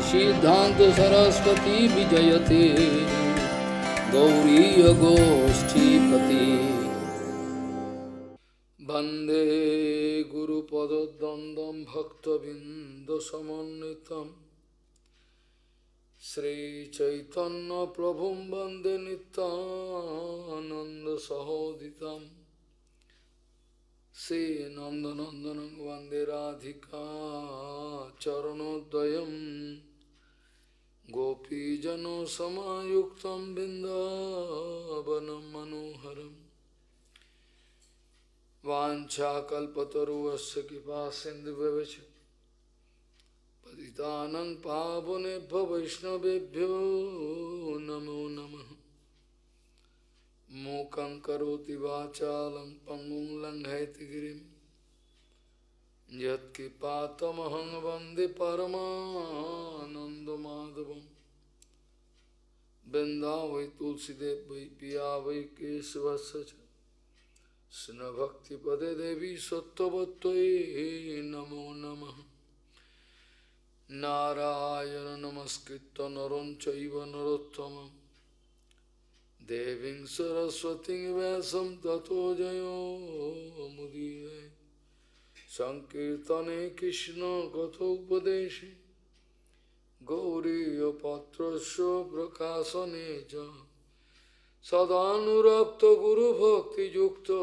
सिद्धांत सरस्वती विजयते गौरीय गोष्ठीपति वंदे गुरुपद्वंदं भक्तबिंदसमन्वितं श्रीचैतन्य प्रभुं वंदे नित्यानंद सहोदितं श्रीनंदनंदनं वंदे राधिका चरणोदयं गोपीजनसमायुक्तं बिन्दावनं मनोहरम् वाञ्छाकल्पतरुश्च कृपा सिन्धुभ्यश्च पतितानं पावनेभ्यो वैष्णवेभ्यो नमो नमः। मूकं करोति वाचालं पङ्गुं लङ्घयति गिरिं यत्कृपातमहं वन्दे परमानन्दमाधवं। वृन्दावै तुलसीदेव वै पिया वै केशवस्य च कृष्ण भक्ति पदे देवी सत्ववत्त्वयि नमो नमः। नारायण नमस्कृत्य नरं चैव नरोत्तमं देवीं सरस्वतीं व्यासं ततो जयो मुदीरये। संकीर्तने कृष्ण कथोपदेशे गौरीयपत्रस्य प्रकाशने च सदानुरक्त गुरुभक्तियुक्तो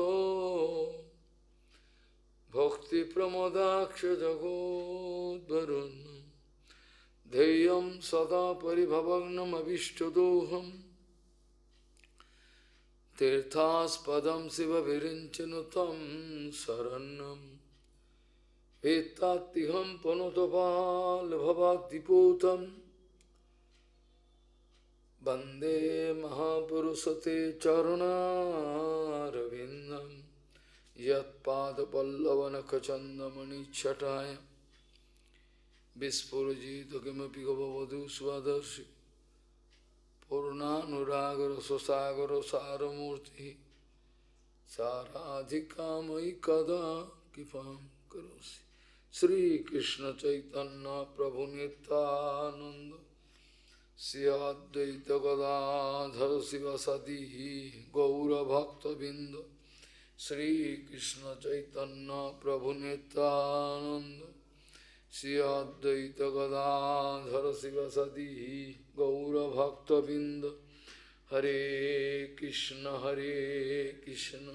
भक्तिप्रमोदाक्ष जगोद्वरुन् ध्येयं सदा परिभवग्नमभीष्टदोहं तीर्थास्पदं शिवविरिञ्चनुतं शरणं वेत्तात्तिहं पुनतपालभवाद्दिपूतं वन्दे महापुरुषते चरुणारविन्दं यत्पादपल्लवनखचन्दमणिच्छटाय विस्फुरजित किमपि गववधू स्वदर्शि पूर्णानुरागरससागर सारमूर्तिः साराधिकामयि कदा कृपां करोसि। श्रीकृष्ण चैतन्य प्रभु नित्यानन्द श्री अद्वैत गदाधर शिवसदि गौरभक्तबिंद श्रीकृष्ण चैतन्य प्रभु नित्यानंद श्री अद्वैत गदाधर शिवसदि गौरभक्तबिंद। हरे कृष्ण कृष्ण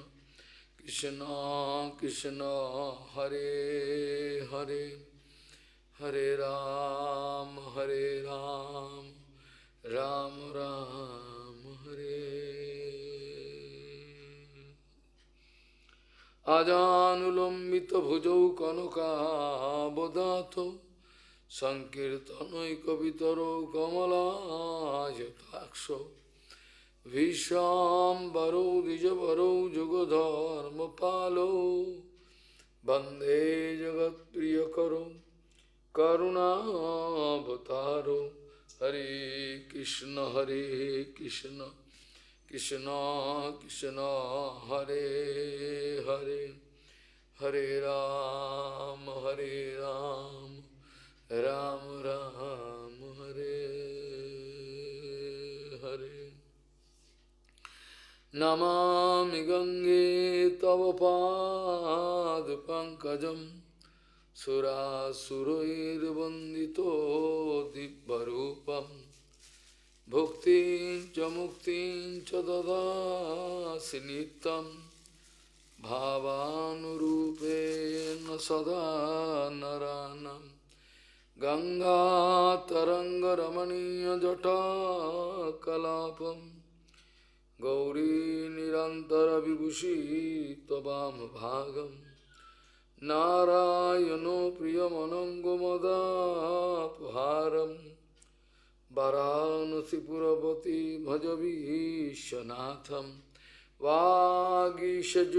कृष्ण हरे हरे हरे राम राम राम हरे। आजानुलंबित भुजौ कनकावदातो संकीर्तनैकवितरो कमलायताक्षो विश्वाम्बरो द्विजवरो जुगधर्मपालो वन्दे जगत्प्रियकरो करुणावतारो। हरे कृष्ण कृष्ण कृष्ण हरे हरे हरे राम राम राम हरे हरे। नमामि गंगे तव पादपङ्कजं सुरासुरैर्वन्दितो दिव्यरूपं भुक्तिं च मुक्तिं च ददासि नित्यं भावानुरूपेण सदा नरानं। गङ्गातरङ्गरमणीयजटाकलापं गौरी निरन्तरविभूषी त्ववामभागं नारायणो प्रियमनङ्गमदापहारं वाराणसीपुरवती भजवीशनाथं। वागीशजुष्वदने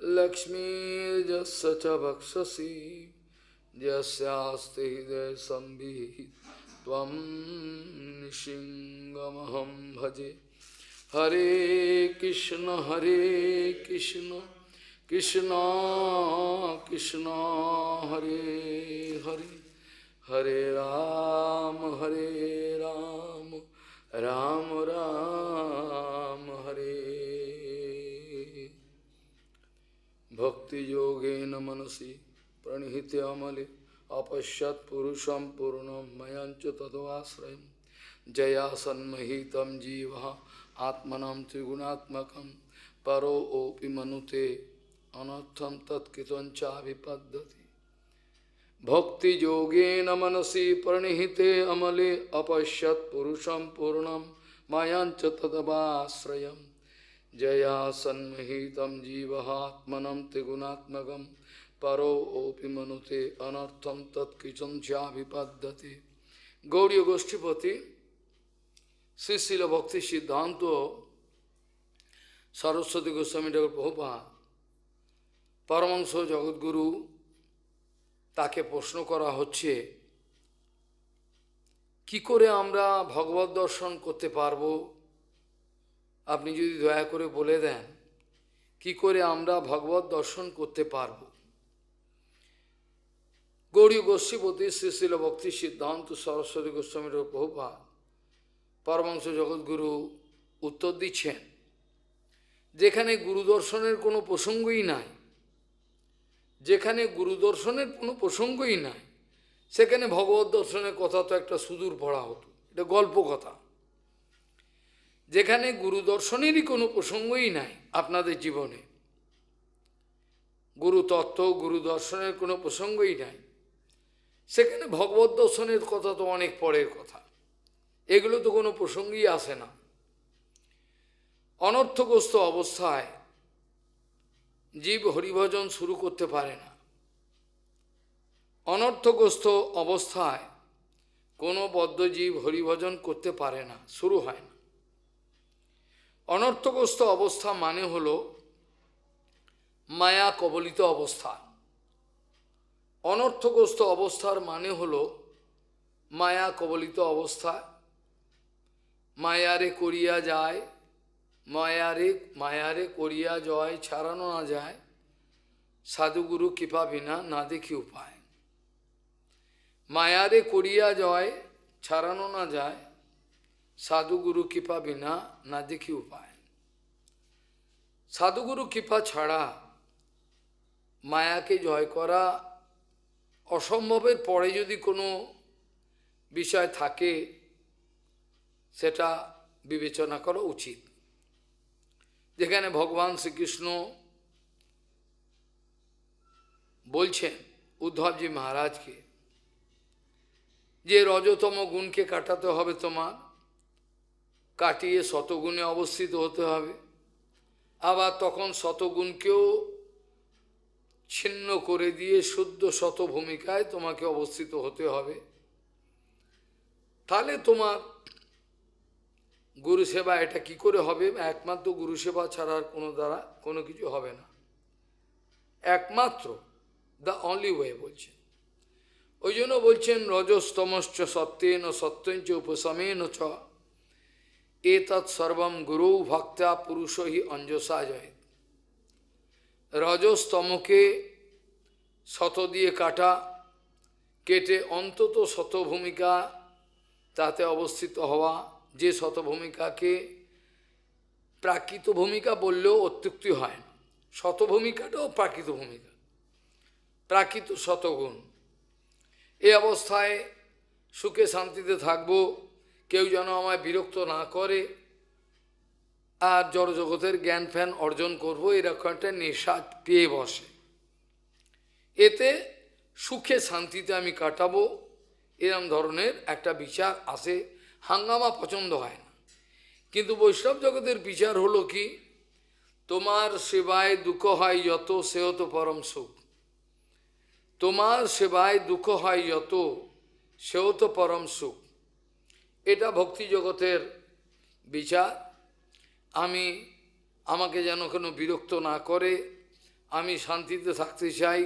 लक्ष्मीर्यस्य च वक्षसि यस्यास्ति हृदये संविहितं त्वं नृसिंहमहं भजे। हरे Krishna Krishna Krishna Hare Hare Hare Ram, Ram Ram, Hare. Bhakti yogena manasi pranihite amale apashyat purusham purnam mayancha tadvasrayam jaya sanmahitam jiva atmanam trigunatmakam paro opi manute anartham tatkitancha vipaddati. Bhakti yogena manasi pranihite amale apashyat purusham purnam mayancha tadvasrayam jaya sanmahitam jivahatmanam trigunatmakam paro opi manute anartham tatkichancha vipaddati. Gauriya Goshtipati, Sri Srila Bhakti Siddhanta Saraswati Goswami Thakur Prabhupada, Paramahamsa জগৎগুরু তাকে প্রশ্ন করা হচ্ছে, কি করে আমরা ভগবত দর্শন করতে পারব? আপনি যদি দয়া করে বলে দেন, কি করে আমরা ভগবত দর্শন করতে পারব? গৌড়ীয় গোস্বীপতি শ্রী শ্রীল ভক্তি সিদ্ধান্ত সরস্বতী গোস্বামী প্রভুপাদ পরমহংস জগৎগুরু উত্তর দিচ্ছেন, যেখানে গুরুদর্শনের কোনো প্রসঙ্গই নাই, যেখানে গুরুদর্শনের কোনো প্রসঙ্গই নাই, সেখানে ভগবত দর্শনের কথা তো একটা সুদূর পড়া হতো, এটা গল্প কথা। যেখানে গুরুদর্শনেরই কোনো প্রসঙ্গই নাই আপনাদের জীবনে, গুরু তত্ত্ব গুরু দর্শনের কোনো প্রসঙ্গই নাই, সেখানে ভগবত দর্শনের কথা তো অনেক পরের কথা, এগুলো তো কোনো প্রসঙ্গই আসে না। অনর্থগ্রস্ত অবস্থায় জীব হরিভজন শুরু করতে পারে না। অনর্থগ্রস্ত অবস্থায় কোনো বদ্ধজীব হরিভজন করতে পারে না, শুরু হয় না। অনর্থগ্রস্ত অবস্থা মানে হল মায়া কবলিত অবস্থা। অনর্থগ্রস্ত অবস্থার মানে হল মায়া কবলিত অবস্থা। মায়ারে করিয়া যায়, মায়ারে করিয়া জয় ছাড়ানো না যায়, সাধুগুরু কৃপা বিনা না দেখি উপায়। মায়ারে করিয়া জয় ছাড়ানো না যায়, সাধুগুরু কৃপা বিনা না দেখি উপায়। সাধুগুরু কৃপা ছাড়া মায়াকে জয় করা অসম্ভবের পরে যদি কোনো বিষয় থাকে, সেটা বিবেচনা করা উচিত। যেখানে ভগবান শ্রীকৃষ্ণ বলছেন উদ্ধবজি মহারাজকে যে রজতম গুণকে কাটাতে হবে তোমার, কাটিয়ে শতগুণে অবস্থিত হতে হবে। আবার তখন শতগুণকেও ছিন্ন করে দিয়ে শুদ্ধ শতভূমিকায় তোমাকে অবস্থিত হতে হবে। তাহলে তোমার গুরু সেবা এটা কি করে হবে? একমাত্র গুরু সেবা ছাড়ার কোনো দ্বারা কোনো কিছু হবে না। একমাত্র দ্য অনলি ওয়ে বলছেন। ওই জন্য বলছেন রজস্তমশ্চ সত্যেন সত্যঞ্চ উপশমেন চ এতৎ সর্বম গুরু ভক্তা পুরুষ হি অঞ্জসা জয়। রজস্তমকে শত দিয়ে কাটা, কেটে অন্তত শতভূমিকা তাতে অবস্থিত হওয়া, যে শতভূমিকাকে প্রাকৃত ভূমিকা বললেও অত্যুক্তি হয় না। শতভূমিকাটাও প্রাকৃত ভূমিকা, প্রাকৃত শতগুণ। এই অবস্থায় সুখে শান্তিতে থাকবো, কেউ যেন আমায় বিরক্ত না করে, আর জড়জগতের জ্ঞান ফ্যান অর্জন করবো, এরকম একটা নেশা পেয়ে বসে। এতে সুখে শান্তিতে আমি কাটাবো, এরম ধরনের একটা বিচার আসে। হাঙ্গামা পছন্দ হয় না। কিন্তু বৈষ্ণব জগতের বিচার হলো কি, তোমার সেবায় দুঃখ হয় যত সেও তো পরম সুখ। তোমার সেবায় দুঃখ হয় যত সেও তো পরম সুখ। এটা ভক্তি জগতের বিচার। আমাকে যেন কোনো বিরক্ত না করে, আমি শান্তিতে থাকতে চাই,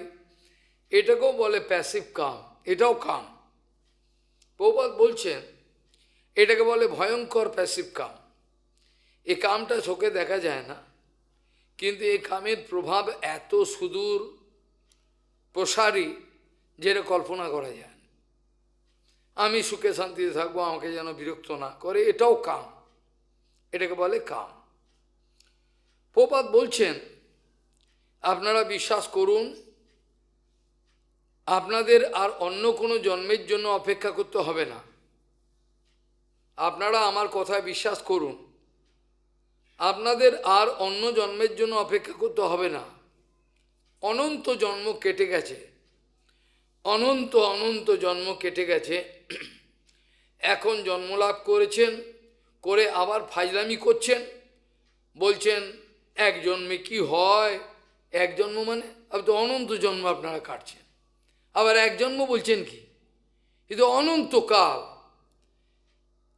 এটাকেও বলে প্যাসিভ কাম। এটাও কাম। প্রভুপাদ বলছেন এটাকে বলে ভয়ঙ্কর প্যাসিভ কাম। এই কামটা চোখে দেখা যায় না, কিন্তু এই কামের প্রভাব এত সুদূর প্রসারী যেটা কল্পনা করা যায় না। আমি সুখে শান্তিতে থাকবো, আমাকে যেন বিরক্ত না করে, এটাও কাম, এটাকে বলে কাম। প্রপাত বলছেন আপনারা বিশ্বাস করুন, আপনাদের আর অন্য কোনো জন্মের জন্য অপেক্ষা করতে হবে না। আপনারা আমার কথায় বিশ্বাস করুন, আপনাদের আর অন্য জন্মের জন্য অপেক্ষা করতে হবে না। অনন্ত জন্ম কেটে গেছে, অনন্ত অনন্ত জন্ম কেটে গেছে। এখন জন্মলাভ করেছেন, করে আবার ফাজলামি করছেন, বলছেন এক জন্মে কি হয়, এক জন্ম মানে আপনি তো অনন্ত জন্ম আপনারা কাটছেন, আবার এক জন্ম বলছেন কি, কিন্তু অনন্তকাল।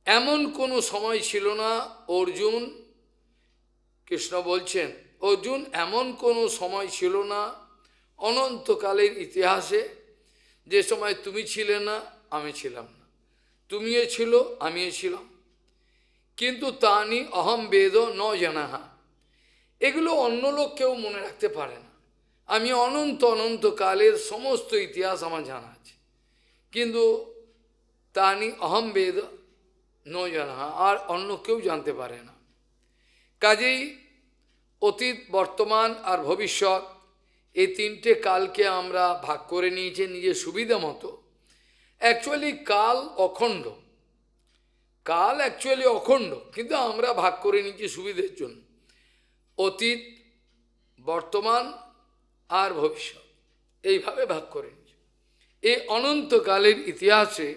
এমন কোনো সময় ছিল না অর্জুন, কৃষ্ণ বলছেন অর্জুন এমন কোনো সময় ছিল না অনন্তকালের ইতিহাসে যে সময় তুমি ছিলে না, আমি ছিলাম না, তুমিও ছিল, আমিও ছিলাম, কিন্তু তানি অহম বেদ ন জানাহা। এগুলো অন্য লোক কেউ মনে রাখতে পারে না। আমি অনন্ত অনন্ত কালের সমস্ত ইতিহাস আমার জানা আছে, কিন্তু তানি অহম বেদ ন জানাহা, আর অন্য কেউ জানতে পারে না। কাজেই অতীত, বর্তমান আর ভবিষ্যৎ এই তিনটে কালকে আমরা ভাগ করে নিয়েছি নিজের সুবিধা মতো। অ্যাকচুয়ালি কাল অখণ্ড, কাল অ্যাকচুয়ালি অখণ্ড, কিন্তু আমরা ভাগ করে নিয়েছি সুবিধের জন্য। অতীত, বর্তমান আর ভবিষ্যৎ, এইভাবে ভাগ করে নিয়েছি। এই অনন্তকালের ইতিহাসে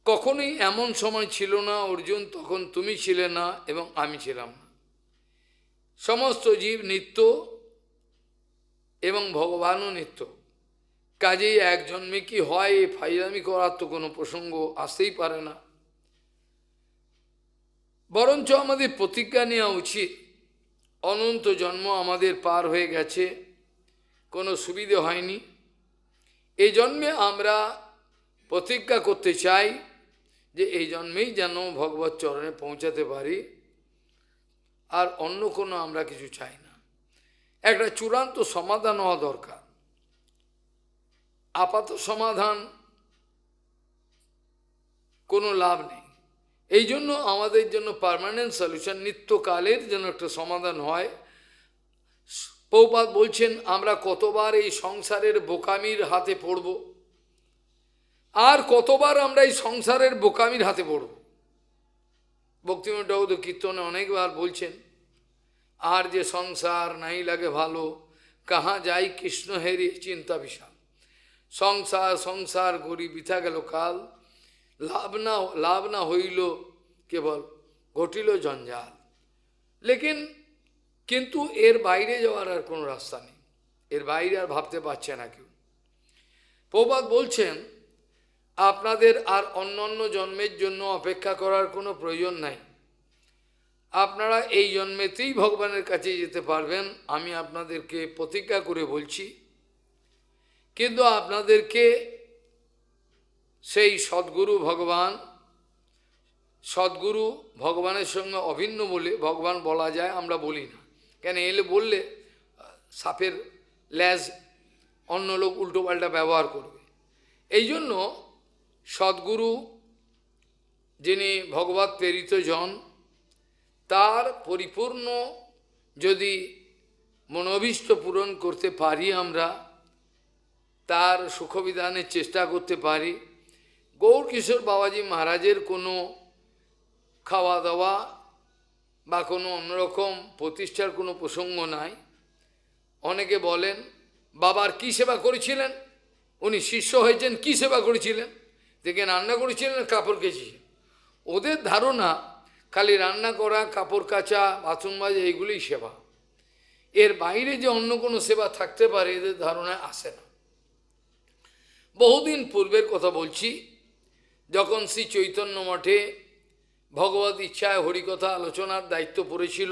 কখনোই এমন সময় ছিল না অর্জুন তখন তুমি ছিলে না এবং আমি ছিলাম না। সমস্ত জীব নিত্য এবং ভগবানও নিত্য। কাজেই এক জন্মে কি হয় এই ফাইলামি করার তো কোনো প্রসঙ্গ আসতেই পারে না। বরঞ্চ আমাদের প্রতিজ্ঞা নেওয়া উচিত, অনন্ত জন্ম আমাদের পার হয়ে গেছে, কোনো সুবিধে হয়নি। এই জন্মে আমরা প্রতিজ্ঞা করতে চাই যে এই জন্মেই যেন ভগবত চরণে পৌঁছাতে পারি, আর অন্য কোনো আমরা কিছু চাই না। একটা চূড়ান্ত সমাধান হওয়া দরকার। আপাত সমাধান কোনো লাভ নেই। এই জন্য আমাদের জন্য পার্মানেন্ট সলিউশন, নিত্যকালের যেন একটা সমাধান হয়। প্রভুপাদ বলছেন আমরা কতবার এই সংসারের বোকামির হাতে পড়ব, আর কতবার আমরা এই সংসারের বোকামির হাতে পড়ব। ভক্তিময় ঠাকুর কীর্তনে অনেকবার বলছেন, আর যে সংসার নাই লাগে ভালো, কাহা যাই কৃষ্ণ হেরি চিন্তা বিশাল। সংসার সংসার গরি বিথা গেল কাল, লাভ না হইল কেবল ঘটিল জঞ্জাল। কিন্তু এর বাইরে যাওয়ার আর কোনো রাস্তা নেই, এর বাইরে আর ভাবতে পারছে না কেউ। প্রভুপাদ বলছেন আপনাদের আর অন্য জন্মের জন্য অপেক্ষা করার কোনো প্রয়োজন নাই। আপনারা এই জন্মেতেই ভগবানের কাছে যেতে পারবেন, আমি আপনাদেরকে প্রতিজ্ঞা করে বলছি। কিন্তু আপনাদেরকে সেই সদ্গুরু ভগবানের সঙ্গে অভিন্ন বলে ভগবান বলা যায়, আমরা বলি না। কেন এলে বললে সাপের ল্যাজ অন্য লোক উল্টোপাল্টা ব্যবহার করবে। এই জন্য সদ্গুরু যিনি ভগবৎ প্রেরিত জন, তার পরিপূর্ণ যদি মনোভীষ্ট পূরণ করতে পারি, আমরা তার সুখবিধানের চেষ্টা করতে পারি। গৌরকিশোর বাবাজি মহারাজের কোনো খাওয়া দাওয়া বা কোনো অন্যরকম প্রতিষ্ঠার কোনো প্রসঙ্গ নাই। অনেকে বলেন বাবার কি সেবা করেছিলেন, উনি শিষ্য হয়েছেন কি সেবা করেছিলেন, দেখে রান্না করেছিলেন, কাপড় কেচেছিলেন। ওদের ধারণা খালি রান্না করা, কাপড় কাচা, বাথরুম মাজা এইগুলিই সেবা, এর বাইরে যে অন্য কোনো সেবা থাকতে পারে এদের ধারণায় আসে না। বহুদিন পূর্বের কথা বলছি, যখন শ্রী চৈতন্য মঠে ভগবত ইচ্ছায় হরিকথা আলোচনার দায়িত্ব পড়েছিল,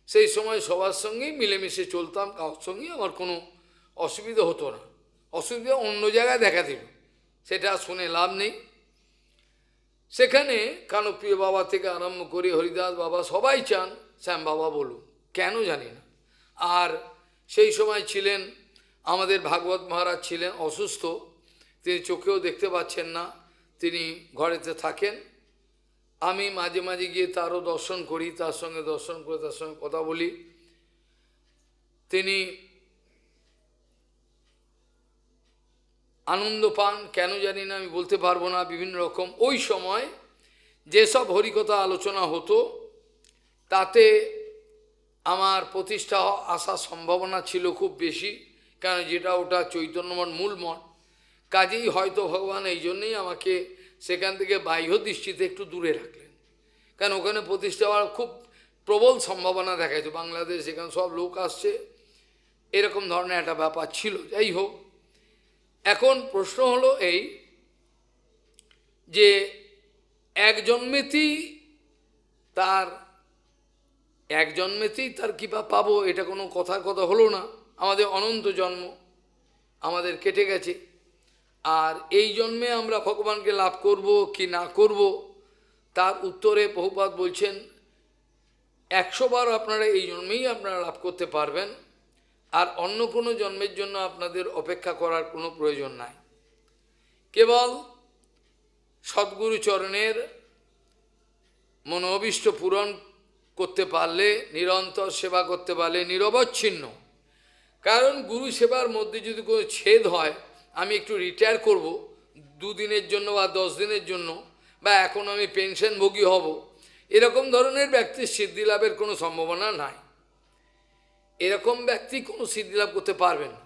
সেই সময় সবার সঙ্গেই মিলেমিশে চলতাম, কারোর সঙ্গেই আমার কোনো অসুবিধা হতো না। অসুবিধা অন্য জায়গায় দেখা দিল, সেটা শুনে লাভ নেই। সেখানে কানপ্রিয় বাবা থেকে আরম্ভ করে হরিদাস বাবা সবাই চান শ্যাম বাবা বলুন, কেন জানি না। আর সেই সময় ছিলেন আমাদের ভাগবত মহারাজ ছিলেন অসুস্থ, তিনি চোখেও দেখতে পাচ্ছেন না, তিনি ঘরেতে থাকেন। আমি মাঝে মাঝে গিয়ে তারও দর্শন করি, তার সঙ্গে দর্শন করে তার সঙ্গে কথা বলি। তিনি আনন্দ পান কেন জানি না, আমি বলতে পারবো না, বিভিন্ন রকম। ওই সময় যেসব হরিকথা আলোচনা হতো তাতে আমার প্রতিষ্ঠা আসার সম্ভাবনা ছিল খুব বেশি, কারণ যেটা ওটা চৈতন্যমঠ মূল মঠ। কাজেই হয়তো ভগবান এই জন্যেই আমাকে সেখান থেকে বাহ্য দৃষ্টিতে একটু দূরে রাখলেন, কারণ ওখানে প্রতিষ্ঠা হওয়ার খুব প্রবল সম্ভাবনা দেখাইতো। বাংলাদেশ এখানে সব লোক আসছে, এরকম ধরনের একটা ব্যাপার ছিল। যাই হোক, এখন প্রশ্ন হলো এই যে এক জন্মেতেই তার কৃপা পাবো, এটা কোনো কথা হলো না। আমাদের অনন্ত জন্ম আমাদের কেটে গেছে, আর এই জন্মে আমরা ভগবানকে লাভ করব কি না করব, তার উত্তরে প্রভুপাদ বলছেন 100 বার আপনারা এই জন্মেই আপনারা লাভ করতে পারবেন, আর অন্য কোনো জন্মের জন্য আপনাদের অপেক্ষা করার কোনো প্রয়োজন নাই। কেবল সদ্গুরু চরণের মনোভীষ্ট পূরণ করতে পারলে, নিরন্তর সেবা করতে পারলে, নিরবচ্ছিন্ন। কারণ গুরু সেবার মধ্যে যদি কোনো ছেদ হয়, আমি একটু রিটায়ার করব 2 দিনের জন্য বা 10 দিনের জন্য, বা এখন আমি পেনশনভোগী হব, এরকম ধরনের ব্যক্তির সিদ্ধি লাভের কোনো সম্ভাবনা নাই। এরকম ব্যক্তি কোনো সিদ্ধি লাভ করতে পারবেন না।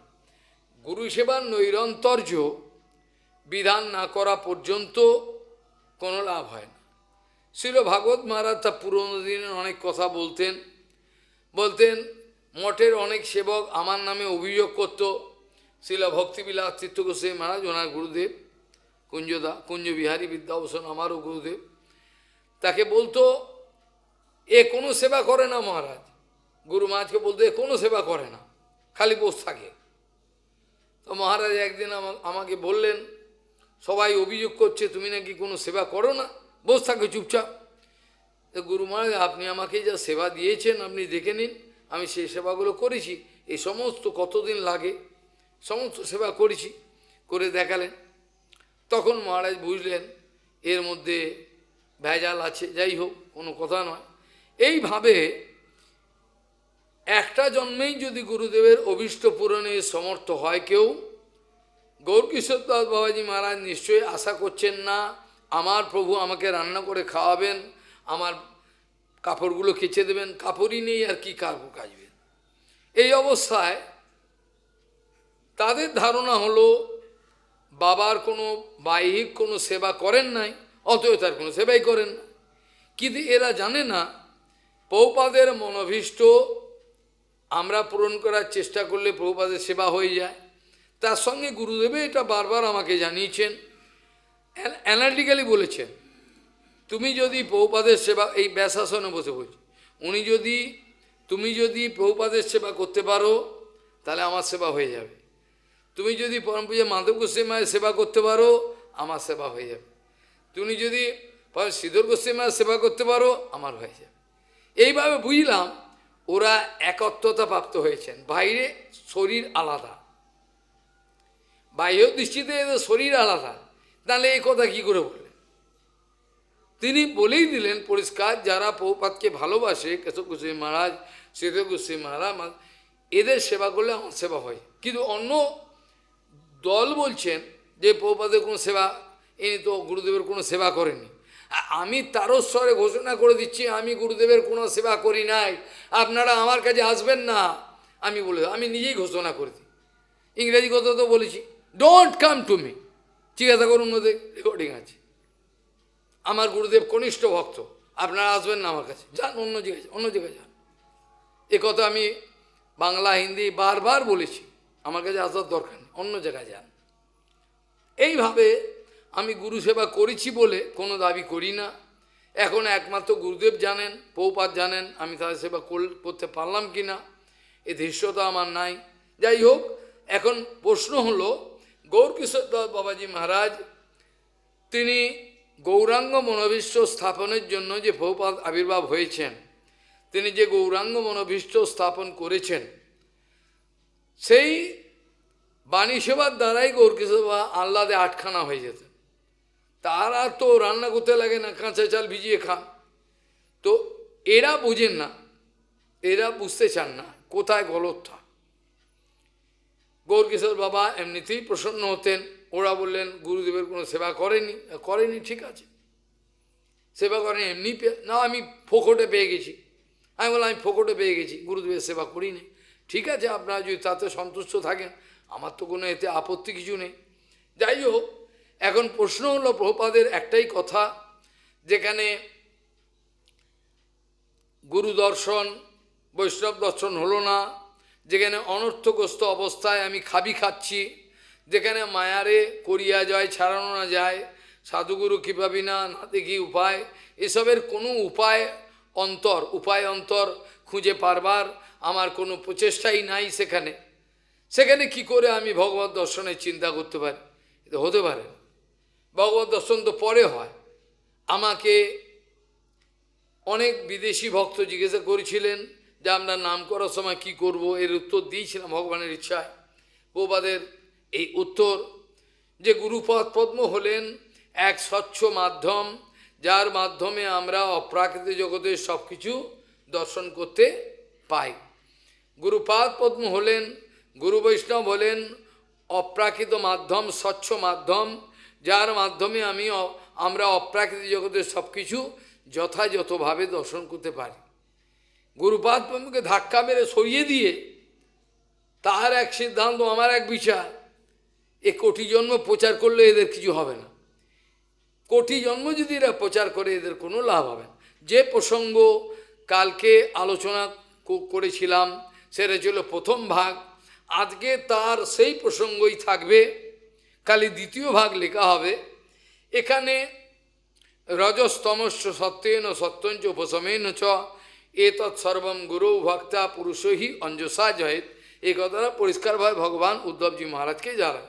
গুরু সেবার নৈরন্তর্য বিধান না করা পর্যন্ত কোনো লাভ হয় না। শ্রীল ভাগবত মহারাজ তার পুরনো দিনের অনেক কথা বলতেন। মঠের অনেক সেবক আমার নামে অভিযোগ করত। শ্রীল ভক্তিবিলাস তীর্থ গোস্বামী মহারাজ, ওনার গুরুদেব কুঞ্জবিহারী বিদ্যাভূষণ আমারও গুরুদেব, তাকে বলতো এ কোনো সেবা করে না মহারাজ। গুরু মহারাজকে বলতো এ কোনো সেবা করে না, খালি বসে থাকে। তো মহারাজ একদিন আমাকে বললেন, সবাই অভিযোগ করছে তুমি নাকি কোনো সেবা করো না, বসে থাকে চুপচাপ। তো গুরু মহারাজ, আপনি আমাকে যা সেবা দিয়েছেন আপনি দেখে নিন, আমি সেই সেবাগুলো করেছি। এই সমস্ত কতদিন লাগে, সমস্ত সেবা করেছি, করে দেখালেন। তখন মহারাজ বুঝলেন এর মধ্যে ভেজাল আছে। যাই হোক, কোনো কথা নয়। এইভাবে একটা জন্মেই যদি গুরুদেবের অভীষ্ট পূরণে সমর্থ হয় কেউ, গৌরকিশোর দাস বাবাজি মহারাজ নিশ্চয়ই আশা করছেন না আমার প্রভু আমাকে রান্না করে খাওয়াবেন, আমার কাপড়গুলো কেচে দেবেন। কাপড়ই নেই, আর কি কাপড় কাচবেন? এই অবস্থায় তাদের ধারণা হলো বাবার কোনো বাহ্যিক কোনো সেবা করেন নাই, অতএব তার কোনো সেবাই করেন না। কিন্তু এরা জানে না প্রভুপাদের মনোভীষ্ট আমরা পূরণ করার চেষ্টা করলে প্রভুপাদের সেবা হয়ে যায়। তার সঙ্গে গুরুদেবে এটা বারবার আমাকে জানিয়েছেন, অ্যানালিটিক্যালি বলেছেন, তুমি যদি প্রভুপাদের সেবা, এই ব্যাসাসনে বসে বলছি, তুমি যদি প্রভুপাদের সেবা করতে পারো তাহলে আমার সেবা হয়ে যাবে। তুমি যদি পরম পূজা মাধব গোস্বামী মায়ের সেবা করতে পারো, আমার সেবা হয়ে যাবে। তুমি যদি শ্রীধর গোস্বামী মায়ের সেবা করতে পারো, আমার হয়ে যাবে। এইভাবে বুঝলাম ওরা একত্বতা প্রাপ্ত হয়েছেন। বাইরে শরীর আলাদা, বাহ্য দৃষ্টিতে এদের শরীর আলাদা, তাহলে এই কথা কী করে বললেন? তিনি বলেই দিলেন পরিষ্কার, যারা প্রভুপাদকে ভালোবাসে, কেশব গোস্বামী মহারাজ, শ্রীধর গোস্বামী মহারাজ, এদের সেবা করলে আমার সেবা হয়। কিন্তু অন্য দল বলছেন যে প্রভুপাদের কোনো সেবা, ইনি তো গুরুদেবের কোনো সেবা করেনি। আমি তারস্বরে ঘোষণা করে দিচ্ছি, আমি গুরুদেবের কোনো সেবা করি নাই, আপনারা আমার কাছে আসবেন না। আমি নিজেই ঘোষণা করে দিই। ইংরেজি কথা তো বলেছি, ডোন্ট কাম টু মি। জিজ্ঞাসা করুন, ওদের রেকর্ডিং আছে। আমার গুরুদেব কনিষ্ঠ ভক্ত, আপনারা আসবেন না আমার কাছে, যান অন্য জায়গায় যান। এ কথা আমি বাংলা হিন্দি বারবার বলেছি, আমার কাছে আসার দরকার নেই, অন্য জায়গায় যান। এইভাবে আমি গুরু সেবা করেছি বলে কোনো দাবি করি না। এখন একমাত্র গুরুদেব জানেন, প্রভুপাদ জানেন আমি তাদের সেবা করতে পারলাম কি না, এ ধৃষ্টতা আমার নাই। যাই হোক, এখন প্রশ্ন হলো গৌরকিশোর দাস বাবাজি মহারাজ তিনি গৌরাঙ্গ মনোভীষ্ট স্থাপনের জন্য যে প্রভুপাদ আবির্ভাব হয়েছেন, তিনি যে গৌরাঙ্গ মনোভীষ্ট স্থাপন করেছেন, সেই বাণী সেবার দ্বারাই গৌরকিশোর বাবা আহ্লাদে আটখানা হয়ে যেতেন। তারা তো রান্না করতে লাগে না, কাঁচা চাল ভিজিয়ে খান। তো এরা বুঝেন না, এরা বুঝতে চান না কোথায় গলতটা। গৌরকিশোর বাবা এমনিতেই প্রসন্ন হতেন। ওরা বললেন গুরুদেবের কোনো সেবা করেনি, ঠিক আছে, সেবা করেনি, এমনি না আমি ফোকটে পেয়ে গেছি। আমি বললাম আমি ফোকটে পেয়ে গেছি, গুরুদেবের সেবা করিনি। ঠিক আছে, আপনারা যদি তাতে সন্তুষ্ট থাকেন, আমার তো কোনো এতে আপত্তি কিছু নেই। যাই হোক, এখন প্রশ্ন হলো প্রভুপাদের একটাই কথা, যেখানে গুরু দর্শন বৈষ্ণব দর্শন হলো না, যেখানে অনর্থগ্রস্ত অবস্থায় আমি খাচ্ছি, যেখানে মায়ারে করিয়া যায় ছাড়ানো না যায়, সাধুগুরু কৃপা বিনা না দেখি উপায়, এসবের কোনো উপায় অন্তর খুঁজে পারবার আমার কোনো প্রচেষ্টাই নাই। সেখানে কি করে আমি ভগবত দর্শনের চিন্তা করতে পারি? এটা হতে পারে না। ভগবত দর্শন তো পরে হয়। আমাকে অনেক বিদেশি ভক্ত জিজ্ঞাসা করেছিলেন যে আমরা নাম করার সময় কি করব, এর উত্তর দিয়েছিলাম ভগবানের ইচ্ছায়। প্রভুপাদের এই উত্তর যে গুরুপদ পদ্ম হলেন এক স্বচ্ছ মাধ্যম, যার মাধ্যমে আমরা অপ্রাকৃত জগতের সব কিছু দর্শন করতে পাই। গুরুপাদ পদ্ম হলেন, গুরু বৈষ্ণব হলেন অপ্রাকৃত মাধ্যম, স্বচ্ছ মাধ্যম, যার মাধ্যমে আমরা অপ্রাকৃত জগতের সব কিছু যথাযথভাবে দর্শন করতে পারি। গুরুপাদ পদ্মকে ধাক্কা মেরে সরিয়ে দিয়ে তার এক সিদ্ধান্ত, আমার এক বিচার, কোটি জন্ম প্রচার করলে এদের কিছু হবে না। কোটি জন্ম যদি এরা প্রচার করে এদের কোনো লাভ হবে না। যে প্রসঙ্গ কালকে আলোচনা করেছিলাম সেটা ছিল প্রথম ভাগ, আজকে তার সেই প্রসঙ্গই থাকবে, কালি দ্বিতীয় ভাগ লেখা হবে। এখানে রজস্তমস্য সত্যেন সত্যঞ্চ উপশমেন চ এতৎ সর্বম গুরু ভক্তা পুরুষই অঞ্জসা জয়েত, এই কথাটা পরিষ্কারভাবে ভগবান উদ্ধবজি মহারাজকে জানান।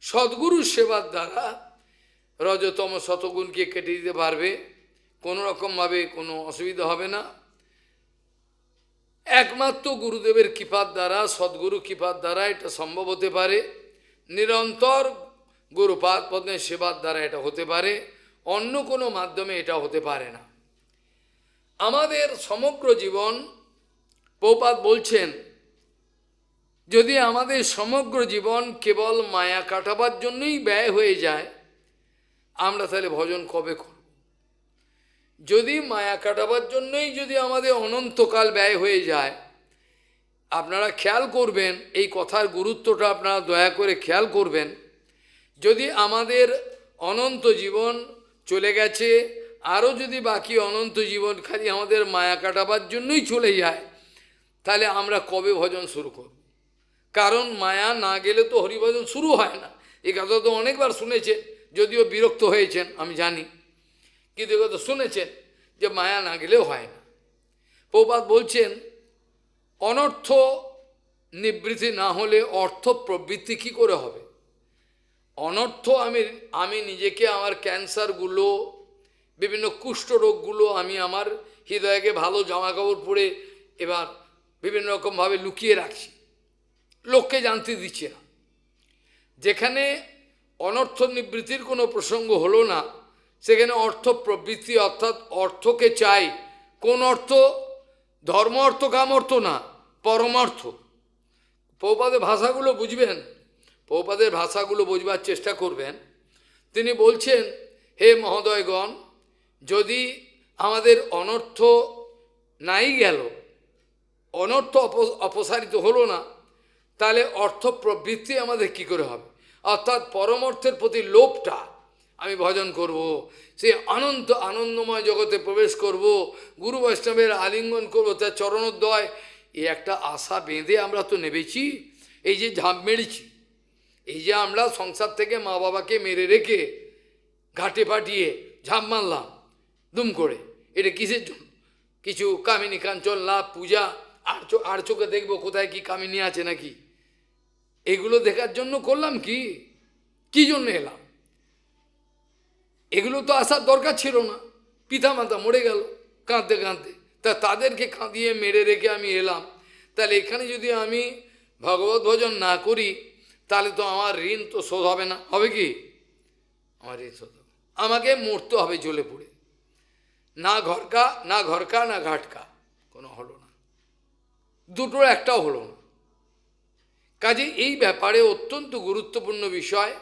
সদ্গুরুর সেবার দ্বারা রজতম শতগুণকে কেটে দিতে পারবে, কোনো রকমভাবে কোনো অসুবিধা হবে না। একমাত্র গুরুদেবের কৃপার দ্বারা, সদ্গুরু কৃপার দ্বারা এটা সম্ভব হতে পারে। নিরন্তর গুরুপাদ পদ্মের সেবার দ্বারা এটা হতে পারে, অন্য কোনো মাধ্যমে এটা হতে পারে না। আমাদের সমগ্র জীবন, প্রভুপাদ বলছেন, যদি আমাদের সমগ্র জীবন কেবল মায়া কাটাবার জন্যই ব্যয় হয়ে যায়, আমরা তাহলে ভজন কবে করব? যদি মায়া কাটাবার জন্যই যদি আমাদের অনন্তকাল ব্যয় হয়ে যায়, আপনারা খেয়াল করবেন, এই কথার গুরুত্বটা আপনারা দয়া করে খেয়াল করবেন। যদি আমাদের অনন্ত জীবন চলে গেছে, আরও যদি বাকি অনন্ত জীবন খালি আমাদের মায়া কাটাবার জন্যই চলে যায়, তাহলে আমরা কবে ভজন শুরু করব? কারণ মায়া না গেলে তো হরিভজন শুরু হয় না। এই কথা তো অনেকবার শুনেছেন, যদিও বিরক্ত হয়েছেন আমি জানি, কিন্তু এ কথা শুনেছেন যে মায়া না গেলেও হয় না। প্রভুপাদ বলছেন, অনর্থ নিবৃত্তি না হলে অর্থ প্রবৃত্তি কী করে হবে? অনর্থ আমি নিজেকে, আমার ক্যান্সারগুলো, বিভিন্ন কুষ্ঠরোগগুলো আমি আমার হৃদয়কে ভালো জামা কাপড় পরে এবার বিভিন্ন রকমভাবে লুকিয়ে রাখছি, লোককে জানতে দিচ্ছে না। যেখানে অনর্থ নিবৃত্তির কোনো প্রসঙ্গ হলো না, সেখানে অর্থ প্রবৃত্তি, অর্থাৎ অর্থকে চাই। কোন অর্থ? ধর্ম অর্থ, কাম অর্থ না, পরমার্থ। প্রভুপাদের ভাষাগুলো বুঝবেন, প্রভুপাদের ভাষাগুলো বুঝবার চেষ্টা করবেন। তিনি বলছেন, হে মহোদয়গণ, যদি আমাদের অনর্থ নাই গেল, অনর্থ অপসারিত হলো না, তাহলে অর্থ প্রবৃত্তি আমাদের কি করে হবে? অর্থাৎ পরমার্থের প্রতি লোভটা, আমি ভজন করব, সে আনন্দময় জগতে প্রবেশ করব, গুরু বৈষ্ণবের আলিঙ্গন করব, তার চরণোদ্বয়, এই একটা আশা বেঁধে আমরা তো নেবেছি। এই যে ঝাঁপ মেরেছি, এই যে আমরা সংসার থেকে মা বাবাকে মেরে রেখে ঘাটে পাঠিয়ে ঝাঁপ মারলাম দুম করে, এটা কিসের জন্য? কিছু কামিনী কাঞ্চন লাভ, পূজা, আর চোখে দেখবো কোথায় কি কামিনী আছে নাকি, এগুলো দেখার জন্য করলাম কি জন্য এলাম? এগুলো তো আসার দরকার ছিল না। পিতামাতা মরে গেল কাঁদতে কাঁদতে, তাদেরকে কাঁদিয়ে মেরে রেখে আমি এলাম। তাহলে এখানে যদি আমি ভগবত ভজন না করি, তাহলে তো আমার ঋণ তো শোধ হবে না, হবে কি? আমার ঋণ শোধ হবে, আমাকে মরতে হবে জ্বলে পড়ে, না ঘরকা না ঘাটকা, কোনো হলো না, দুটোর একটাও হলো না। কাজে এই ব্যাপারে অত্যন্ত গুরুত্বপূর্ণ বিষয়,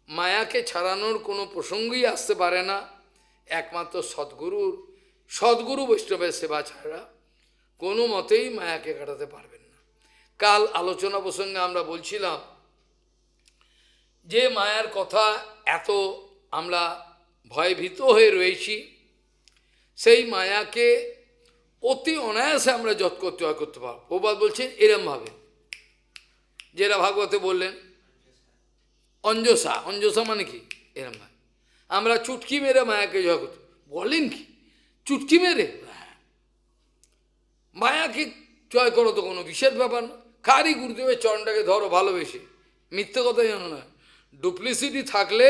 মায়াকে ছাড়ানোর কোনো প্রসঙ্গই আসতে পারে না একমাত্র সদ্গুরু বৈষ্ণবের সেবা ছাড়া কোনো মতেই মায়াকে কাটাতে পারবেন না। কাল আলোচনা প্রসঙ্গে আমরা বলছিলাম যে মায়ার কথা এত আমরা ভয়ভীত হয়ে রয়েছি, সেই মায়াকে অতি অনায়াসে আমরা যত করতে পারবো। প্রবাদ বলছেন এরমভাবে, যেটা ভাগবতে বললেন অঞ্জসা মানে কি? এরমভাবে আমরা চুটকি মেরে মায়াকে জয় করতে, বলেন কি চুটকি মেরে? মায়াকে জয় করো তো কোনো বিশেষ ব্যাপার না, কারই গুরুদেবের চরণটাকে ধরো ভালোবেসে, মিথ্যে কথা জানো না। ডুপ্লিসিটি থাকলে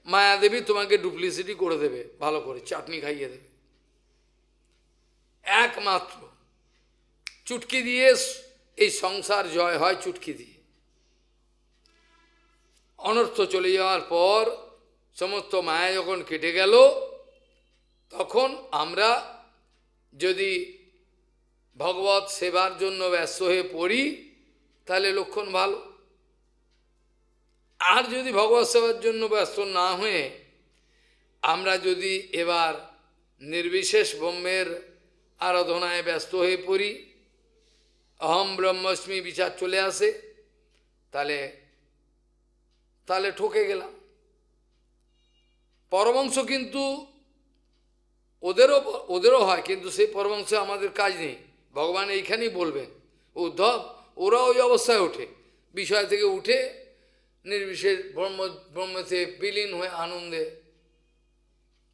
মায়াদেবী তোমাকে ডুপ্লিসিটি করে দেবে, ভালো করে চাটনি খাইয়ে দেবে। একমাত্র চুটকি দিয়ে এই সংসার জয় হয়, চুটকি দিয়ে। অনর্থ চলে যাওয়ার পর সমস্ত মায়া যখন কেটে গেল, তখন আমরা যদি ভগবত সেবার জন্য ব্যস্ত হয়ে পড়ি তাহলে লক্ষণ ভালো। আর যদি ভগবত সেবার জন্য ব্যস্ত না হয়ে আমরা যদি এবার নির্বিশেষ ব্রহ্মের আরাধনায় ব্যস্ত হয়ে পড়ি, অহম ব্রহ্মাস্মি বিচার চলে আসে, তাহলে ঠকে গেলাম। পরমাংশ কিন্তু ওদেরও হয়, কিন্তু সেই পরমাংশে আমাদের কাজ নেই। ভগবান এইখানেই বলবেন, উদ্ধব ওরা ওই অবস্থায় ওঠে, বিষয় থেকে উঠে নির্বিশেষ ব্রহ্মতে বিলীন হয়ে আনন্দে।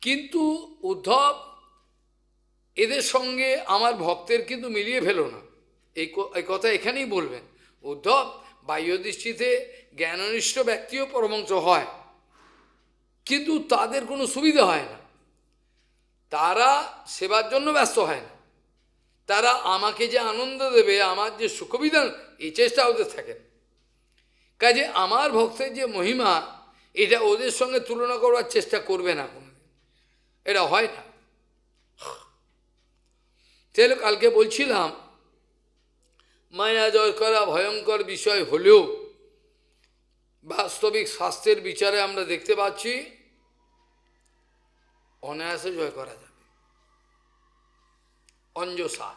কিন্তু উদ্ধব এদের সঙ্গে আমার ভক্তের কিন্তু মিলিয়ে ফেলো না, এই কথা এখানেই বলবেন। উদ্ধব বাহ্য দৃষ্টিতে জ্ঞাননিষ্ঠ ব্যক্তিও পরমাংশ হয়, কিন্তু তাদের কোনো সুবিধা হয় না, তারা সেবার জন্য ব্যস্ত হয় না, তারা আমাকে যে আনন্দ দেবে, আমার যে সুখবিধান, এই চেষ্টা ওদের থাকে। কাজে আমার ভক্তের যে মহিমা, এটা ওদের সঙ্গে তুলনা করবার চেষ্টা করবে না কোনোদিন, এটা হয় না। তাহলে কালকে বলছিলাম মায়া জয় করা ভয়ঙ্কর বিষয় হলেও বাস্তবিক শাস্ত্রের বিচারে আমরা দেখতে পাচ্ছি অনায়াসে জয় করা যাবে। অঞ্জসা।